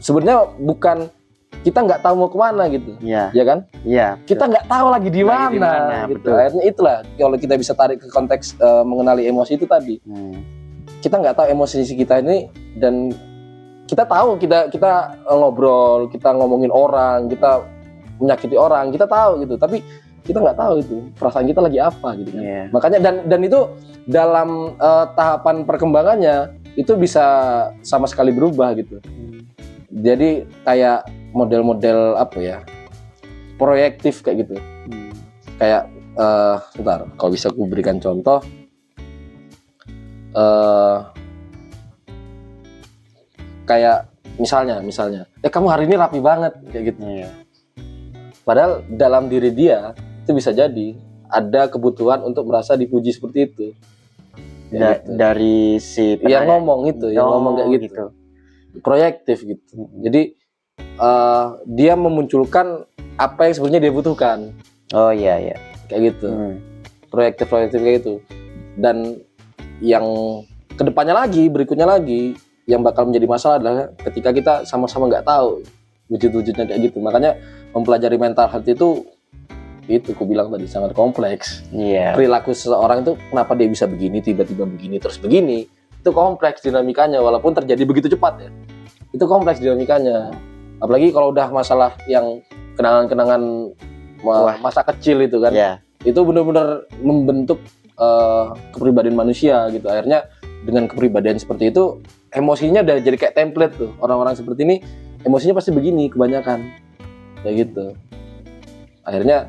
sebenarnya bukan kita nggak tahu mau kemana gitu, ya kan? Iya. Kita nggak tahu lagi di mana gitu. Betul. Akhirnya itulah kalau kita bisa tarik ke konteks mengenali emosi itu tadi. Kita nggak tahu emosi kita ini, dan kita tahu kita ngobrol, kita ngomongin orang, kita menyakiti orang, kita tahu gitu. Tapi kita nggak tahu itu perasaan kita lagi apa gitu kan. Makanya dan itu dalam tahapan perkembangannya itu bisa sama sekali berubah gitu. Jadi kayak model-model apa ya, proyektif kayak gitu. Kayak sebentar, kalau bisa aku berikan contoh, kayak misalnya kamu hari ini rapi banget kayak gitu. Padahal dalam diri dia itu bisa jadi ada kebutuhan untuk merasa dipuji seperti itu. Gitu. Dari si yang ngomong itu, yang ngomong kayak gitu. Proyektif gitu. Jadi dia memunculkan apa yang sebenarnya dia butuhkan. Iya. Kayak gitu. Proyektif kayak gitu. Dan yang kedepannya lagi, berikutnya lagi, yang bakal menjadi masalah adalah ketika kita sama-sama nggak tahu wujud-wujudnya kayak gitu. Makanya mempelajari mental health itu aku bilang tadi sangat kompleks. Perilaku seseorang itu kenapa dia bisa begini, tiba-tiba begini, terus begini, itu kompleks dinamikanya, walaupun terjadi begitu cepat ya. Itu kompleks dinamikanya. Apalagi kalau udah masalah yang kenangan-kenangan masa kecil itu kan. Itu benar-benar membentuk kepribadian manusia gitu. Akhirnya dengan kepribadian seperti itu, emosinya udah jadi kayak template tuh. Orang-orang seperti ini emosinya pasti begini kebanyakan. Kayak gitu. Akhirnya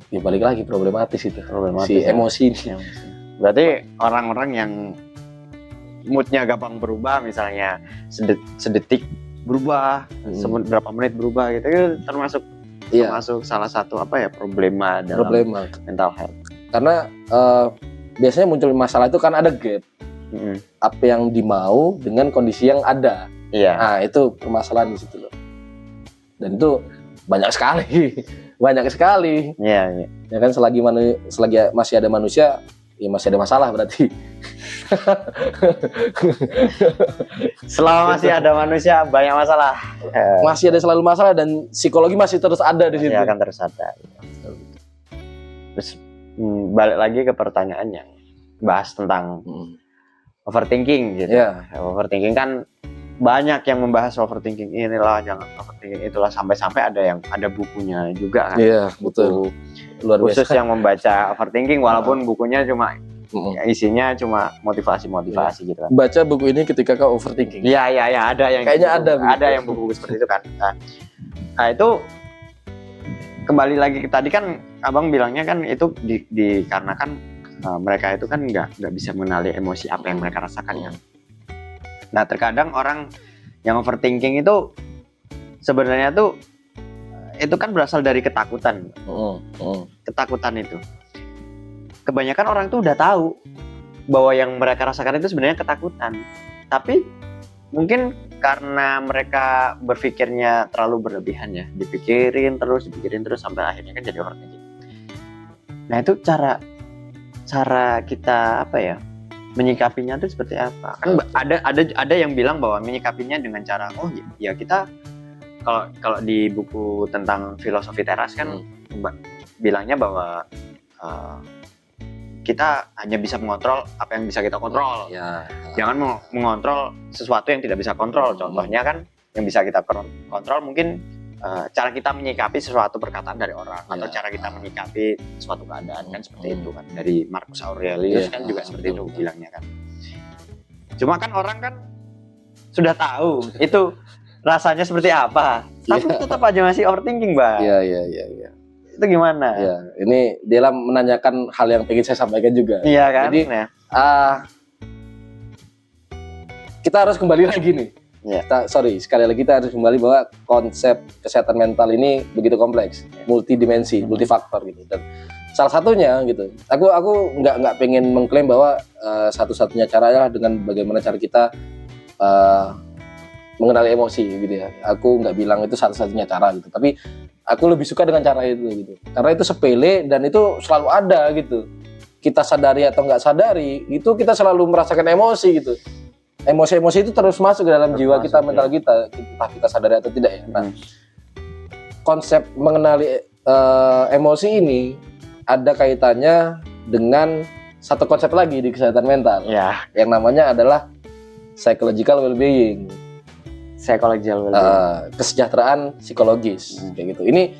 ya balik lagi problematis itu. Si emosi ini. Berarti orang-orang yang moodnya gampang berubah, misalnya sedetik berubah, berapa menit berubah gitu, itu termasuk salah satu problema dalam mental health. Karena biasanya muncul masalah itu kan ada gap. Apa yang dimau dengan kondisi yang ada. Nah, itu permasalahan di situ loh. Dan itu banyak sekali. Ya kan, selagi masih ada manusia, ya masih ada masalah berarti. Selama masih ada manusia, banyak masalah. Masih ada selalu masalah, dan psikologi masih terus ada di situ. Akan terus ada. Terus balik lagi ke pertanyaan yang bahas tentang overthinking gitu. Overthinking kan banyak yang membahas overthinking, inilah jangan overthinking itulah, sampai ada bukunya juga kan. Betul. Luar biasa. Khusus yang membaca overthinking, walaupun bukunya cuma isinya cuma motivasi gitu kan. Baca buku ini ketika kau overthinking. Iya, ada yang kayaknya ada yang buku seperti itu kan. Nah, itu kembali lagi ke tadi kan Abang bilangnya kan itu dikarenakan mereka itu kan nggak bisa mengenali emosi apa yang mereka rasakan kan. Nah, terkadang orang yang overthinking itu sebenarnya tuh itu kan berasal dari ketakutan. Ketakutan itu. Kebanyakan orang tuh udah tahu bahwa yang mereka rasakan itu sebenarnya ketakutan. Tapi mungkin karena mereka berpikirnya terlalu berlebihan ya, dipikirin terus sampai akhirnya kan jadi overthinking. Nah, itu cara kita menyikapinya itu seperti apa? Kan ada yang bilang bahwa menyikapinya dengan cara kita kalau di buku tentang filosofi teras kan bilangnya bahwa kita hanya bisa mengontrol apa yang bisa kita kontrol. Jangan mengontrol sesuatu yang tidak bisa kontrol. Contohnya kan yang bisa kita kontrol mungkin cara kita menyikapi sesuatu perkataan dari orang atau Ya. cara kita menyikapi suatu keadaan kan seperti itu kan. Dari Marcus Aurelius kan juga seperti itu bilangnya kan. Cuma kan orang kan sudah tahu itu rasanya seperti apa, tapi tetap aja masih overthinking, Bang. Iya. Itu gimana? Ya, ini dia menanyakan hal yang pengen saya sampaikan juga. Iya kan? Jadi, ya. Kita harus kembali lagi nih. Ya. Sekali lagi kita harus kembali bahwa konsep kesehatan mental ini begitu kompleks, multidimensi, multifaktor gitu. Dan salah satunya gitu, aku nggak pengen mengklaim bahwa satu-satunya caranya dengan bagaimana cara kita mengenali emosi gitu ya. Aku nggak bilang itu satu-satunya cara gitu, tapi aku lebih suka dengan cara itu gitu. Karena itu sepele dan itu selalu ada gitu. Kita sadari atau nggak sadari, itu kita selalu merasakan emosi gitu. Emosi-emosi itu terus masuk ke dalam jiwa kita, mental kita, entah kita sadari atau tidak ya. Nah, konsep mengenali emosi ini ada kaitannya dengan satu konsep lagi di kesehatan mental, Ya. yang namanya adalah psychological well-being, Psychological well-being. kesejahteraan psikologis, kayak gitu. Ini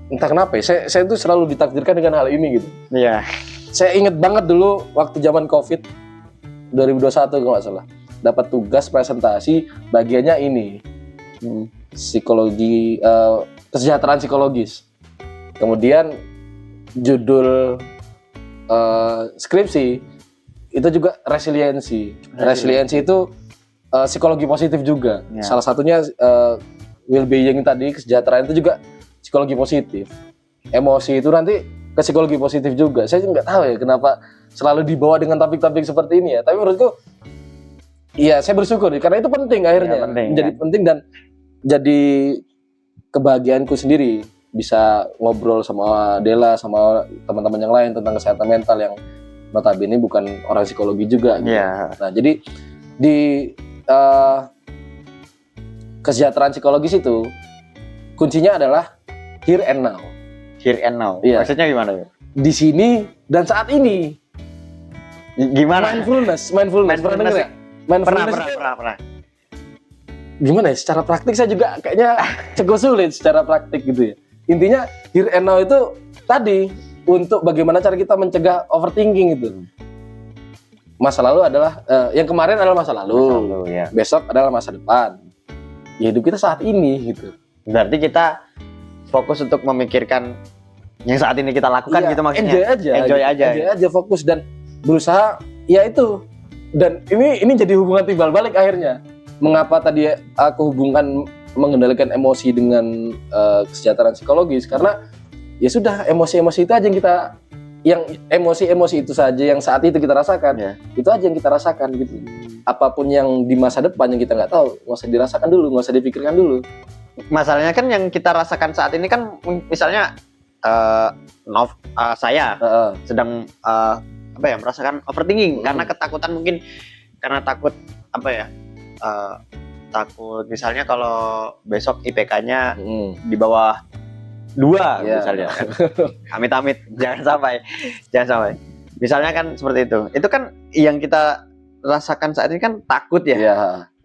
entah kenapa ya, saya itu selalu ditakdirkan dengan hal ini gitu. Iya. Saya inget banget dulu waktu zaman COVID 2021 kalau nggak salah, dapat tugas presentasi bagiannya ini, psikologi, kesejahteraan psikologis. Kemudian judul skripsi itu juga resiliensi. Resiliensi itu psikologi positif juga. Ya. Salah satunya well-being tadi, kesejahteraan itu juga psikologi positif. Emosi itu nanti ke psikologi positif juga. Saya nggak tahu ya kenapa selalu dibawa dengan topik-topik seperti ini ya. Tapi menurutku, iya saya bersyukur karena itu penting akhirnya. Ya, penting, menjadi penting dan jadi kebahagiaanku sendiri bisa ngobrol sama Dela, sama teman-teman yang lain tentang kesehatan mental yang notabene bukan orang psikologi juga. Gitu. Iya. Nah jadi di kesejahteraan psikologis itu kuncinya adalah here and now. Here and now. Iya. Maksudnya gimana ya? Di sini dan saat ini. Gimana? Mindfulness. Pernah dengar ya? Mindfulness itu Pernah. gimana ya? Secara praktik saya juga kayaknya cukup sulit secara praktik gitu ya. Intinya here and now itu tadi untuk bagaimana cara kita mencegah overthinking itu. Masa lalu adalah yang kemarin adalah masa lalu. Ya. Besok adalah masa depan. Ya hidup kita saat ini gitu. Berarti kita fokus untuk memikirkan yang saat ini kita lakukan Iya, gitu maksudnya. Enjoy aja fokus dan berusaha ya itu. Dan ini jadi hubungan timbal balik akhirnya. Mengapa tadi aku hubungkan mengendalikan emosi dengan kesejahteraan psikologis, karena ya sudah emosi-emosi itu aja yang emosi itu saja yang saat itu kita rasakan. Ya. Itu aja yang kita rasakan gitu. Apapun yang di masa depan yang kita nggak tahu, nggak usah dirasakan dulu, nggak usah dipikirkan dulu. Masalahnya kan yang kita rasakan saat ini kan misalnya saya sedang merasakan overthinking karena ketakutan, mungkin karena takut takut misalnya kalau besok IPK-nya di bawah 2 Iya. misalnya. Amit-amit jangan sampai. Misalnya kan seperti itu. Itu kan yang kita rasakan saat ini kan takut ya. Iya.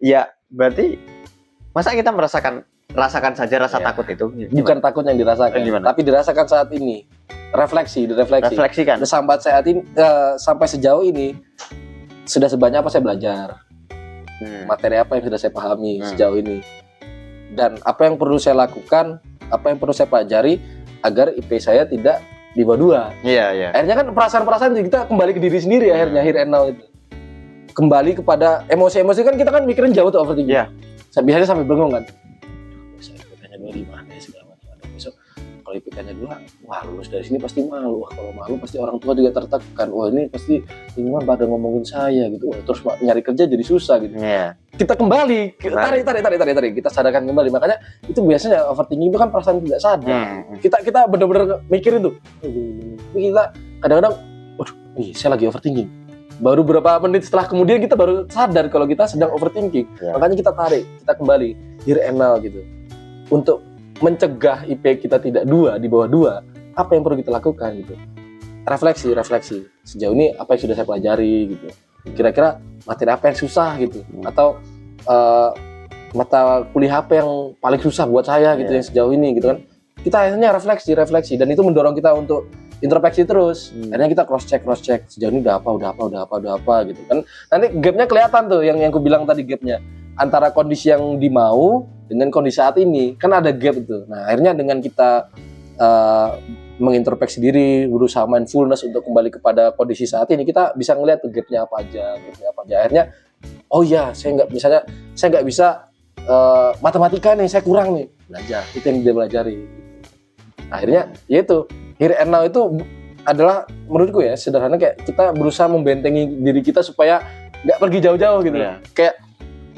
Ya, berarti masa kita rasakan saja rasa Iya. takut itu? Bukan takut yang dirasakan, Gimana? tapi dirasakan saat ini. Direfleksi. Refleksikan. Sampai sejauh ini sudah sebanyak apa saya belajar, materi apa yang sudah saya pahami sejauh ini, dan apa yang perlu saya lakukan, apa yang perlu saya pelajari agar IP saya tidak di bawah 2. Iya. Akhirnya kan perasaan-perasaan kita kembali ke diri sendiri akhirnya here and now itu. Kembali kepada emosi-emosi kan kita kan mikirin jauh tuh overthinking. Iya. Biasanya sampai bingung kan. Besok IPK-nya 2 di mana ya segala macam. Besok kalau IPK-nya 2, wah lulus dari sini pasti malu. Wah kalau malu pasti orang tua juga tertekan. Wah ini pasti lingkungan pada ngomongin saya gitu. Wah, terus nyari kerja jadi susah gitu. Iya. Kita kembali, tarik. Kita sadarkan kembali. Makanya itu biasanya overthinking itu kan perasaan tidak sadar. Kita benar-benar mikirin tuh. Kita kadang-kadang, waduh, saya lagi overthinking. Baru beberapa menit setelah kemudian kita baru sadar kalau kita sedang overthinking. Ya. Makanya kita tarik, kita kembali here and now gitu. Untuk mencegah IP kita tidak 2 di bawah 2, apa yang perlu kita lakukan gitu. Refleksi. Sejauh ini apa yang sudah saya pelajari gitu. Kira-kira materi apa yang susah gitu. Atau mata kuliah apa yang paling susah buat saya gitu yang sejauh ini gitu kan. Kita akhirnya refleksi dan itu mendorong kita untuk introspeksi terus. Akhirnya kita cross check sejauh ini udah apa gitu kan. Nanti gapnya kelihatan tuh yang aku bilang tadi, gapnya antara kondisi yang dimau dengan kondisi saat ini kan ada gap itu. Nah akhirnya dengan kita mengintrospeksi diri, berusaha mindfulness untuk kembali kepada kondisi saat ini, kita bisa ngelihat tuh gapnya apa aja. Akhirnya oh iya, saya nggak bisa matematika nih, saya kurang nih, belajar. Itu yang dia pelajari. Akhirnya yaitu here and now itu adalah menurutku ya sederhana, kayak kita berusaha membentengi diri kita supaya nggak pergi jauh-jauh gitu. Kayak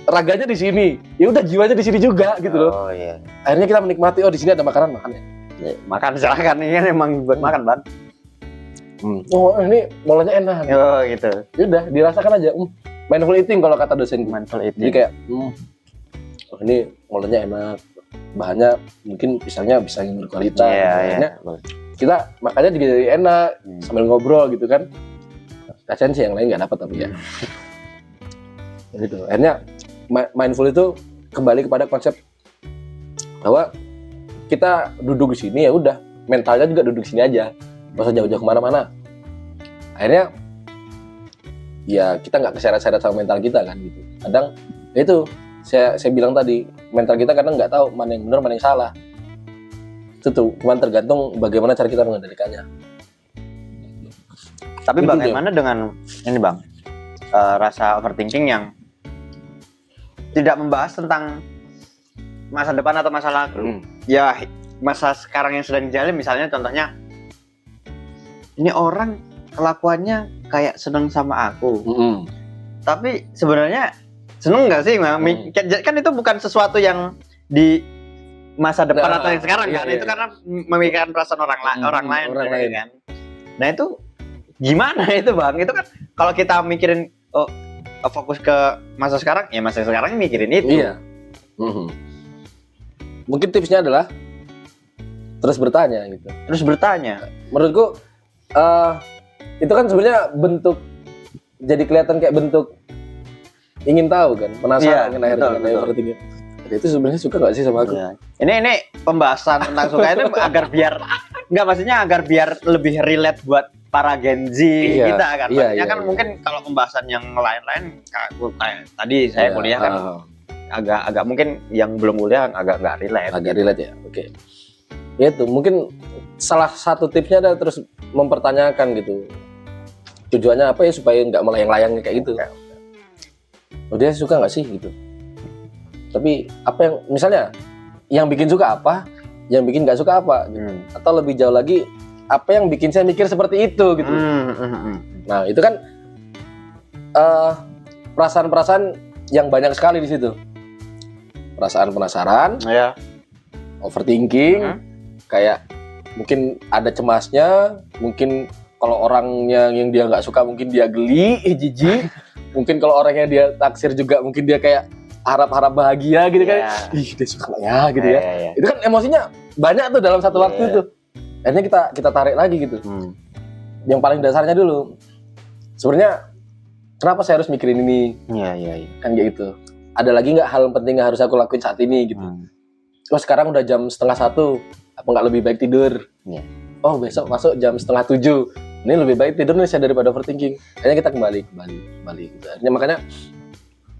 raganya di sini, ya udah jiwanya di sini juga gitu loh. Akhirnya kita menikmati, oh di sini ada makanan, makan ya. Makan silakan, ini kan emang buat makan Bang. Oh ini molanya enak. Oh gitu. Ya udah dirasakan aja. Mindful eating kalau kata dosen. Mindful eating. Jadi kayak oh, ini molanya enak, bahannya mungkin pisangnya yang berkualitas. Akhirnya kita makannya juga jadi enak sambil ngobrol gitu kan. Kasian sih yang lain nggak dapat tapi ya. Gitu. Akhirnya mindful itu kembali kepada konsep bahwa kita duduk di sini ya udah, mentalnya juga duduk di sini aja, nggak usah jauh-jauh kemana-mana. Akhirnya ya kita nggak keseret-seret sama mental kita kan gitu. Kadang ya itu saya bilang tadi, mental kita kadang nggak tahu mana yang benar mana yang salah. Itu tuh cuma tergantung bagaimana cara kita mengendalikannya. Tapi itu bagaimana dengan ini Bang, rasa overthinking yang tidak membahas tentang masa depan atau masa lalu. Ya masa sekarang yang sedang dijalani, misalnya contohnya ini orang kelakuannya kayak seneng sama aku, tapi sebenarnya seneng nggak sih? Kan itu bukan sesuatu yang di masa depan atau yang sekarang kan, itu karena memikirkan perasaan orang lain kan. Nah itu gimana itu Bang? Itu kan kalau kita mikirin fokus ke masa sekarang, ya masa sekarang mikirin itu. Iya. Mungkin tipsnya adalah terus bertanya gitu. Terus bertanya. Menurutku itu kan sebenarnya bentuk, jadi kelihatan kayak bentuk ingin tahu kan, penasaran kan akhirnya overthinking. Itu sebenarnya suka nggak sih sama aku? Ya. Ini pembahasan tentang suka itu agar biar agar biar lebih relate buat para Gen Z kita kan. Maksudnya kan mungkin kalau pembahasan yang lain-lain kayak tadi saya kuliah kan agak mungkin yang belum kuliah agak nggak relate. Agak relate ya. Oke. Ya itu mungkin salah satu tipsnya adalah terus mempertanyakan gitu. Tujuannya apa ya, supaya nggak melayang-layang kayak gitu. Oh dia suka nggak sih gitu. Tapi apa yang misalnya yang bikin suka apa, yang bikin nggak suka apa, gitu. Atau lebih jauh lagi apa yang bikin saya mikir seperti itu gitu. Nah itu kan perasaan-perasaan yang banyak sekali di situ. Perasaan penasaran, overthinking, kayak mungkin ada cemasnya, mungkin kalau orangnya yang dia nggak suka mungkin dia geli, jijik, mungkin kalau orangnya dia taksir juga mungkin dia kayak harap-harap bahagia gitu kan, ih dia suka ya gitu ya. Itu kan emosinya banyak tuh dalam satu waktu itu. Akhirnya kita tarik lagi gitu. Yang paling dasarnya dulu, sebenarnya kenapa saya harus mikirin ini? Kan kayak gitu. Ada lagi nggak hal penting yang harus aku lakuin saat ini gitu? Oh sekarang udah jam 6:30, apa nggak lebih baik tidur? Oh besok masuk jam 6:30, ini lebih baik tidur nih saya daripada overthinking. Akhirnya kita kembali gitu. Akhirnya makanya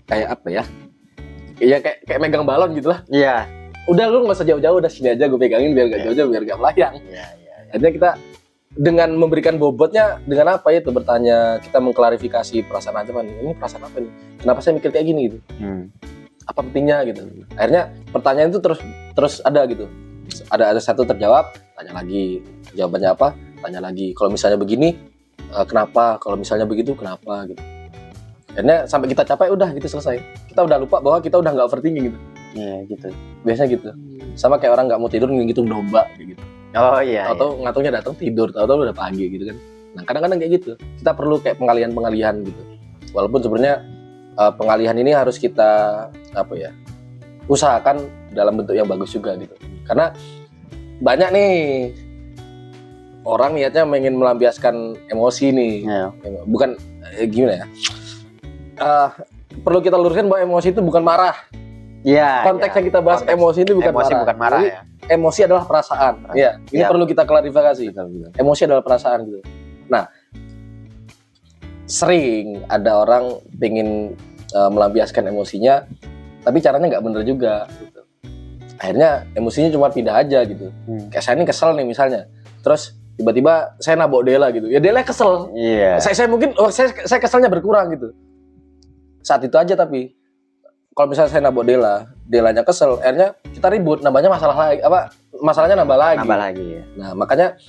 kayak apa ya? Iya kayak megang balon gitu lah. Udah lu nggak usah jauh-jauh, udah sini aja gue pegangin biar nggak jauh-jauh, biar nggak melayang. Akhirnya kita dengan memberikan bobotnya, dengan apa itu bertanya, kita mengklarifikasi perasaan aja, ini perasaan apa nih? Kenapa saya mikir kayak gini gitu? Apa pentingnya gitu? Akhirnya pertanyaan itu terus ada gitu. Ada satu terjawab, tanya lagi, jawabannya apa? Tanya lagi. Kalau misalnya begini, kenapa? Kalau misalnya begitu, kenapa? Gitu. Akhirnya sampai kita capai, udah gitu selesai. Kita udah lupa bahwa kita udah nggak overthinking gitu. Gitu. Biasanya gitu. Sama kayak orang nggak mau tidur ngitung domba gitu. Tahu-tahu ngantungnya datang tidur, tahu-tahu udah pagi gitu kan. Nah kadang-kadang kayak gitu. Kita perlu kayak pengalihan gitu. Walaupun sebenarnya pengalihan ini harus kita usahakan dalam bentuk yang bagus juga gitu. Karena banyak nih orang niatnya ingin melampiaskan emosi nih. Bukan gimana ya? Perlu kita luruskan bahwa emosi itu bukan marah. Iya. Konteksnya kita bahas Konteks. emosi ini bukan Emosi marah. bukan marah Jadi, ya. emosi adalah perasaan. Iya, ini Iya. perlu kita klarifikasi. Betul. Emosi adalah perasaan gitu. Nah, sering ada orang pengen melampiaskan emosinya, tapi caranya nggak bener juga. Gitu. Akhirnya emosinya cuma pindah aja gitu. Kayak saya ini kesel nih misalnya, terus tiba-tiba saya nabok Dela gitu. Ya Dela kesel. Iya. Saya mungkin saya keselnya berkurang gitu. Saat itu aja tapi kalau misalnya saya nabok Delanya kesel, akhirnya kita ribut, nambahnya masalahnya nambah lagi. Nambah lagi ya. Nah, makanya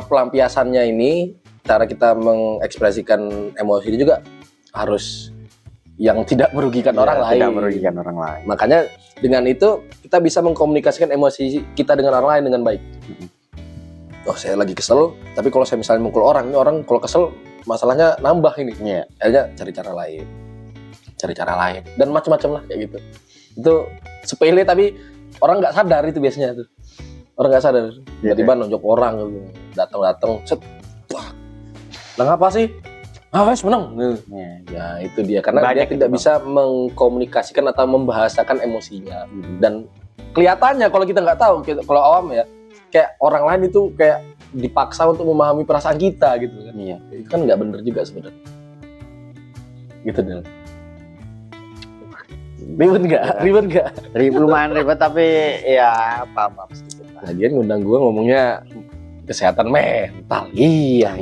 pelampiasannya ini, cara kita mengekspresikan emosi ini juga harus yang tidak merugikan orang lain. Tidak merugikan orang lain. Makanya dengan itu kita bisa mengkomunikasikan emosi kita dengan orang lain dengan baik. Oh, saya lagi kesel, tapi kalau saya misalnya mukul orang, ini orang kalau kesel masalahnya nambah ini. Iya. Akhirnya cari cara lain dan macam-macam lah kayak gitu. Itu sepele tapi orang nggak sadar itu biasanya tuh. Orang nggak sadar tiba-tiba nonjok orang gitu, datang set, wah, nah apa sih? Wes menang. Ya itu dia karena Banyak dia tidak itu, bisa mengkomunikasikan atau membahasakan emosinya. Dan kelihatannya kalau kita nggak tahu, kalau awam ya, kayak orang lain itu kayak dipaksa untuk memahami perasaan kita gitu kan. Iya. Itu kan nggak bener juga sebenarnya. Gitu Del. Ribet nggak? Lumayan ribet tapi ya paham sedikit lah. Lagian ngundang gue ngomongnya kesehatan mental. Iya.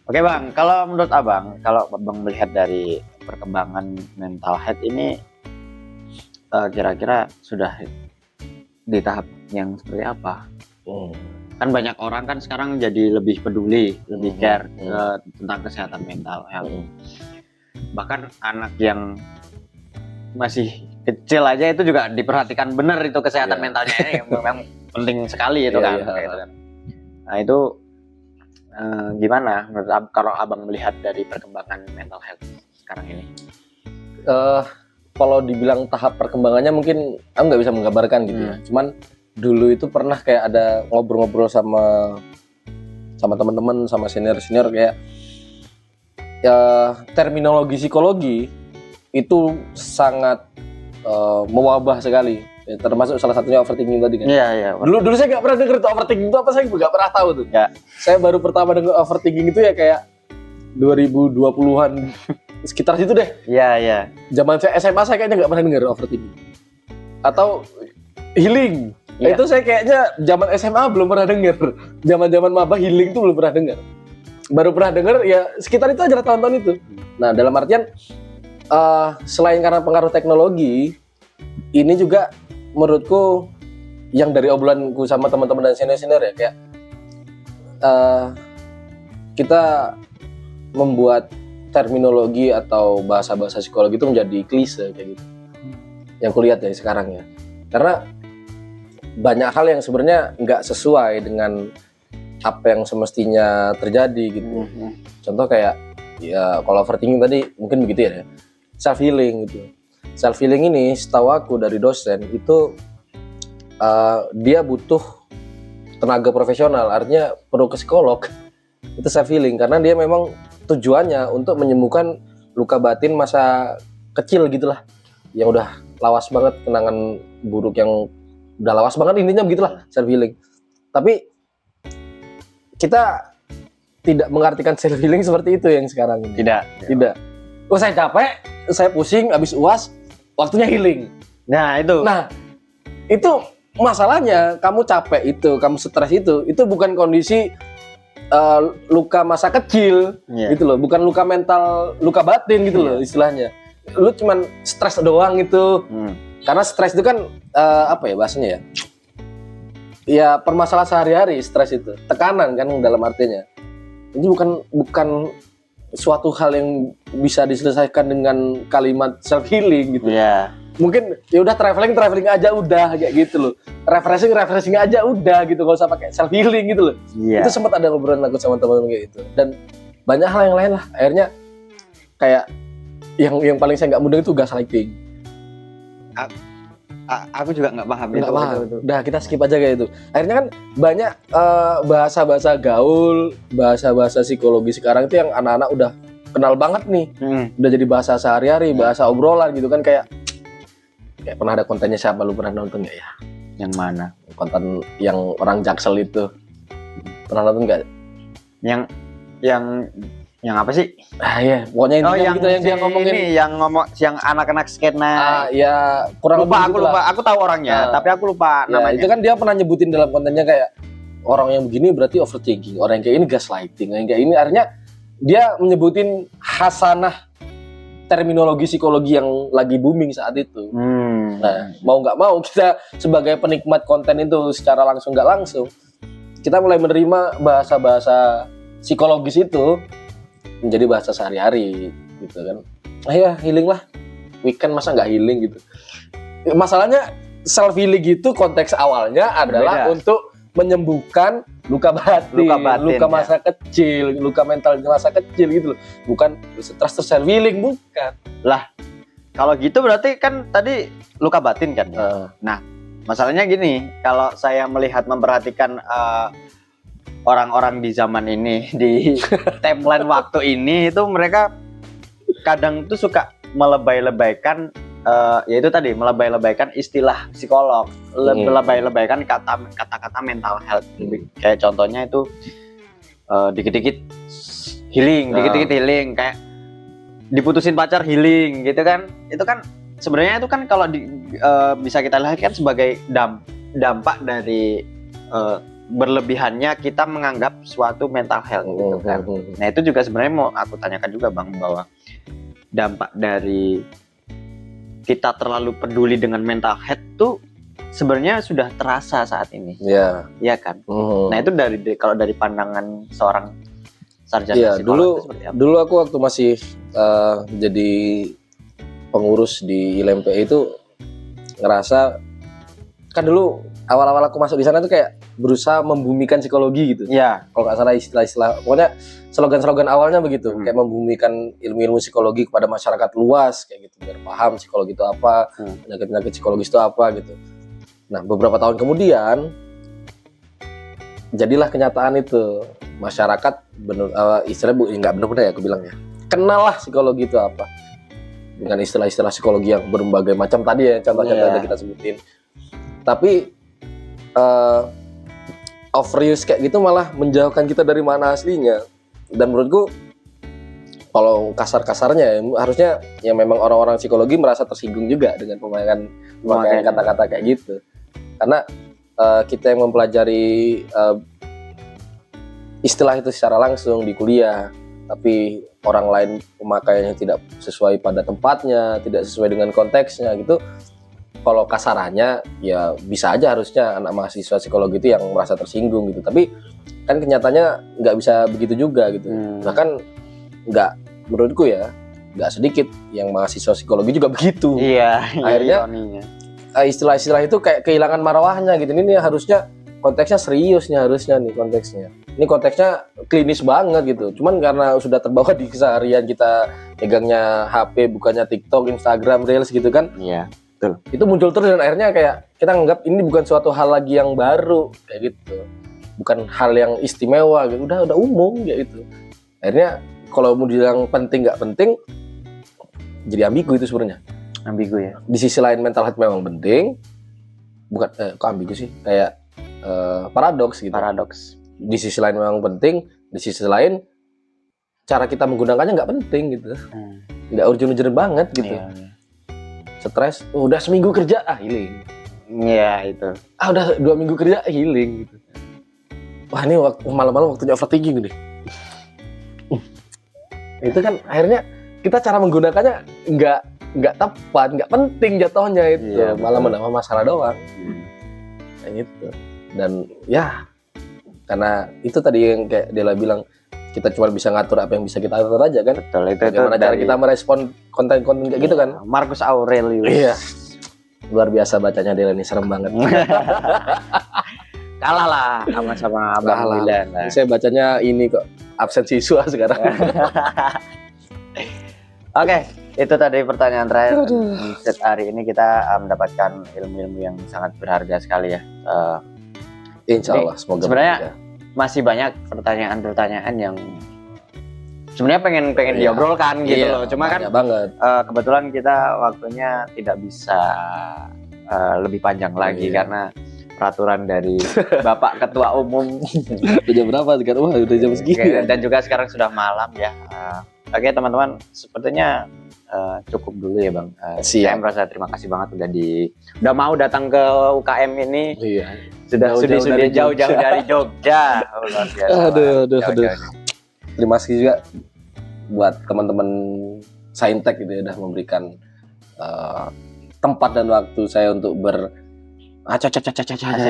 Oke Bang, kalau menurut Abang, kalau Abang melihat dari perkembangan mental health ini kira-kira sudah di tahap yang seperti apa? Kan banyak orang kan sekarang jadi lebih peduli, lebih care tentang kesehatan mental health. Bahkan anak yang masih kecil aja itu juga diperhatikan benar itu kesehatan mentalnya ini memang penting sekali itu kan. Gitu kan. Nah itu gimana menurut kalau Abang melihat dari perkembangan mental health sekarang ini? Kalau dibilang tahap perkembangannya mungkin aku nggak bisa menggambarkan gitu ya. Cuman dulu itu pernah kayak ada ngobrol-ngobrol sama teman-teman, sama senior-senior kayak ya terminologi psikologi itu sangat mewabah sekali. Ya, termasuk salah satunya overthinking tadi kan. Iya. Dulu saya nggak pernah denger tuh overthinking itu apa, saya nggak pernah tahu tuh. Ya. Saya baru pertama denger overthinking itu ya kayak 2020-an sekitar situ deh. Iya. Zaman saya SMA saya kayaknya nggak pernah denger overthinking. Atau healing. Iya. Itu saya kayaknya zaman SMA belum pernah denger. Zaman maba healing tuh belum pernah denger. Baru pernah denger ya sekitar itu aja tahun-tahun itu. Nah, dalam artian selain karena pengaruh teknologi, ini juga menurutku yang dari obrolanku sama teman-teman dan senior-senior ya kayak kita membuat terminologi atau bahasa-bahasa psikologi itu menjadi klise kayak gitu. Yang kulihat dari sekarang ya. Karena banyak hal yang sebenarnya nggak sesuai dengan apa yang semestinya terjadi gitu. Contoh kayak ya kalau overthinking tadi mungkin begitu ya. Self healing gitu. Self healing ini setahu aku dari dosen itu dia butuh tenaga profesional, artinya perlu ke psikolog. Itu self healing karena dia memang tujuannya untuk menyembuhkan luka batin masa kecil gitulah. Yang udah lawas banget, kenangan buruk yang udah lawas banget, intinya begitulah self healing. Tapi kita tidak mengartikan self healing seperti itu yang sekarang ini. Tidak. Oh saya capek, saya pusing, habis UAS, waktunya healing. Nah itu masalahnya. Kamu capek itu, kamu stres itu bukan kondisi luka masa kecil, gitu loh. Bukan luka mental, luka batin gitu loh istilahnya. Lu cuman stres doang gitu. Karena stres itu kan apa ya bahasanya ya? Ya permasalahan sehari-hari stres itu, tekanan kan dalam artinya. Ini bukan suatu hal yang bisa diselesaikan dengan kalimat self healing gitu. Iya. Mungkin ya udah traveling aja udah kayak gitu loh. Refreshing aja udah gitu, gak usah pakai self healing gitu loh. Iya. Itu sempat ada ngobrolan aku sama teman-teman kayak gitu. Dan banyak hal yang lain lah. Akhirnya kayak yang paling saya nggak mudah itu gaslighting. Aku juga nggak paham itu. Udah kita skip aja kayak itu. Akhirnya kan banyak bahasa-bahasa gaul, bahasa-bahasa psikologi sekarang itu yang anak-anak udah kenal banget nih. Udah jadi bahasa sehari-hari, bahasa obrolan gitu kan, kayak kayak pernah ada kontennya siapa, lu pernah nonton nggak ya? Yang mana? Konten yang orang Jaksel itu, pernah nonton nggak? Yang apa sih? Ya, pokoknya intinya yang gitu yang dia si ngomongin. ini, yang anak-anak skate naik. Ya kurang Lupa, lebih aku gitulah. lupa. Aku tahu orangnya, tapi aku lupa Ya, namanya. itu kan dia pernah nyebutin dalam kontennya kayak orang yang begini berarti overthinking, orang yang kayak ini gaslighting, orang yang kayak ini artinya dia menyebutin hasanah terminologi psikologi yang lagi booming saat itu. Nah, mau nggak mau kita sebagai penikmat konten itu secara langsung nggak langsung kita mulai menerima bahasa-bahasa psikologis itu menjadi bahasa sehari-hari gitu kan. Ya healing lah, weekend masa nggak healing gitu. Masalahnya self healing itu konteks awalnya adalah Berbeda. untuk menyembuhkan luka batin, Luka batin, masa kecil, luka mental di masa kecil gitu loh. Bukan stres terus self healing, bukan. Kalau gitu berarti kan tadi luka batin kan ya? Masalahnya gini, kalau saya memperhatikan orang-orang di zaman ini, di timeline waktu ini itu mereka kadang tuh suka melebay-lebaykan, yaitu tadi melebay-lebaykan istilah psikolog, melebay-lebaykan kata-kata mental health. Kayak contohnya itu dikit-dikit healing, dikit-dikit healing, kayak diputusin pacar healing gitu kan. Itu kan sebenarnya itu kan kalau bisa kita lihat kan sebagai dampak dari berlebihannya kita menganggap suatu mental health gitu kan. Nah itu juga sebenarnya mau aku tanyakan juga Bang, bahwa dampak dari kita terlalu peduli dengan mental health tuh sebenarnya sudah terasa saat ini. Iya kan. Nah itu kalau dari pandangan seorang sarjana psikolog itu seperti apa? Dulu aku waktu masih jadi pengurus di ILMP itu ngerasa, kan dulu awal-awal aku masuk di sana tuh kayak berusaha membumikan psikologi gitu. Iya. Kalau nggak salah istilah-istilah, pokoknya slogan-slogan awalnya begitu, kayak membumikan ilmu-ilmu psikologi kepada masyarakat luas kayak gitu, biar paham psikologi itu apa, penyakit-penyakit psikologis itu apa gitu. Nah beberapa tahun kemudian jadilah kenyataan itu, masyarakat istilahnya nggak benar-benar ya aku bilang ya, kenal lah psikologi itu apa dengan istilah-istilah psikologi yang berbagai macam tadi ya, contoh-contoh yang kita sebutin. Tapi overuse kayak gitu malah menjauhkan kita dari mana aslinya. Dan menurutku kalau kasar-kasarnya harusnya ya memang orang-orang psikologi merasa tersinggung juga dengan pemakaian kata-kata kayak gitu. Karena kita yang mempelajari istilah itu secara langsung di kuliah, tapi orang lain pemakaiannya tidak sesuai pada tempatnya, tidak sesuai dengan konteksnya gitu. Kalau kasarannya ya bisa aja harusnya anak mahasiswa psikologi itu yang merasa tersinggung gitu. Tapi kan kenyataannya nggak bisa begitu juga gitu. Bahkan menurutku ya nggak sedikit yang mahasiswa psikologi juga begitu. Iya. Akhirnya istilah-istilah itu kayak kehilangan marwahnya gitu. Ini harusnya konteksnya serius nih, harusnya nih konteksnya. Ini konteksnya klinis banget gitu. Cuman karena sudah terbawa di keseharian kita pegangnya HP, bukannya TikTok, Instagram, Reels gitu kan. Iya, betul. Itu muncul terus dan akhirnya kayak kita anggap ini bukan suatu hal lagi yang baru kayak gitu. Bukan hal yang istimewa gitu. Udah umum kayak gitu. Akhirnya kalau mau dibilang penting nggak penting, jadi ambigu itu sebenarnya. Ambigu ya. Di sisi lain mental health memang penting. Bukan kok ambigu sih? Kayak paradoks gitu. Paradoks. Di sisi lain memang penting, di sisi lain cara kita menggunakannya nggak penting gitu, nggak urgent banget gitu. Stres, udah seminggu kerja healing. Iya itu. Udah 2 minggu kerja healing gitu. Wah ini malam-malam waktunya overthinking nih. Itu kan akhirnya kita cara menggunakannya nggak tepat, nggak penting jatuhnya itu. Iya, malah menambah masalah doang. Kayak gitu. Dan ya karena itu tadi yang kayak Dela bilang, kita cuma bisa ngatur apa yang bisa kita atur aja kan. Betul, itu bagaimana cara kita merespon konten-konten kayak gitu kan. Marcus Aurelius. Iya. Luar biasa bacanya Dela ini, serem banget. Kalah lah sama Abang Milan. Saya bacanya ini kok, absen siswa sekarang. Oke, itu tadi pertanyaan terakhir. Hari ini kita mendapatkan ilmu-ilmu yang sangat berharga sekali ya. Insya Allah, semoga sebenarnya masih banyak pertanyaan-pertanyaan yang sebenarnya pengen Iya. diobrolkan gitu Iya, loh. Cuma kan banyak banget. kebetulan kita waktunya tidak bisa lebih panjang lagi Iya. karena peraturan dari Bapak Ketua Umum. Udah jam berapa sekarang? Wah, udah jam segini. Dan juga sekarang sudah malam ya. Oke teman-teman, sepertinya cukup dulu ya Bang. Saya Siap. merasa terima kasih banget udah mau datang ke UKM ini. Iya. Sudah Jauh-jauh dari jauh-jauh Jogja. dari Jogja. Oh, luar biasa, Bang. Aduh. Jauh-jauh. Terima kasih juga buat teman-teman Saintek gitu ya, udah memberikan tempat dan waktu saya untuk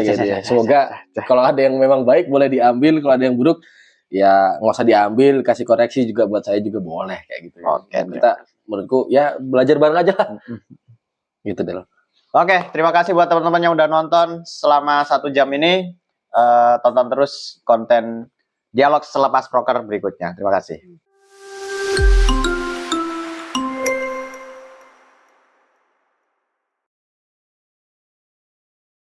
gitu ya. Semoga kalau ada yang memang baik boleh diambil, kalau ada yang buruk ya nggak usah diambil, kasih koreksi juga buat saya juga boleh kayak gitu. Oke, Dan kita menurutku ya belajar bareng aja lah. Gitu deh. Oke, terima kasih buat teman-teman yang udah nonton selama 1 jam ini. Tonton terus konten dialog selepas proker berikutnya. Terima kasih.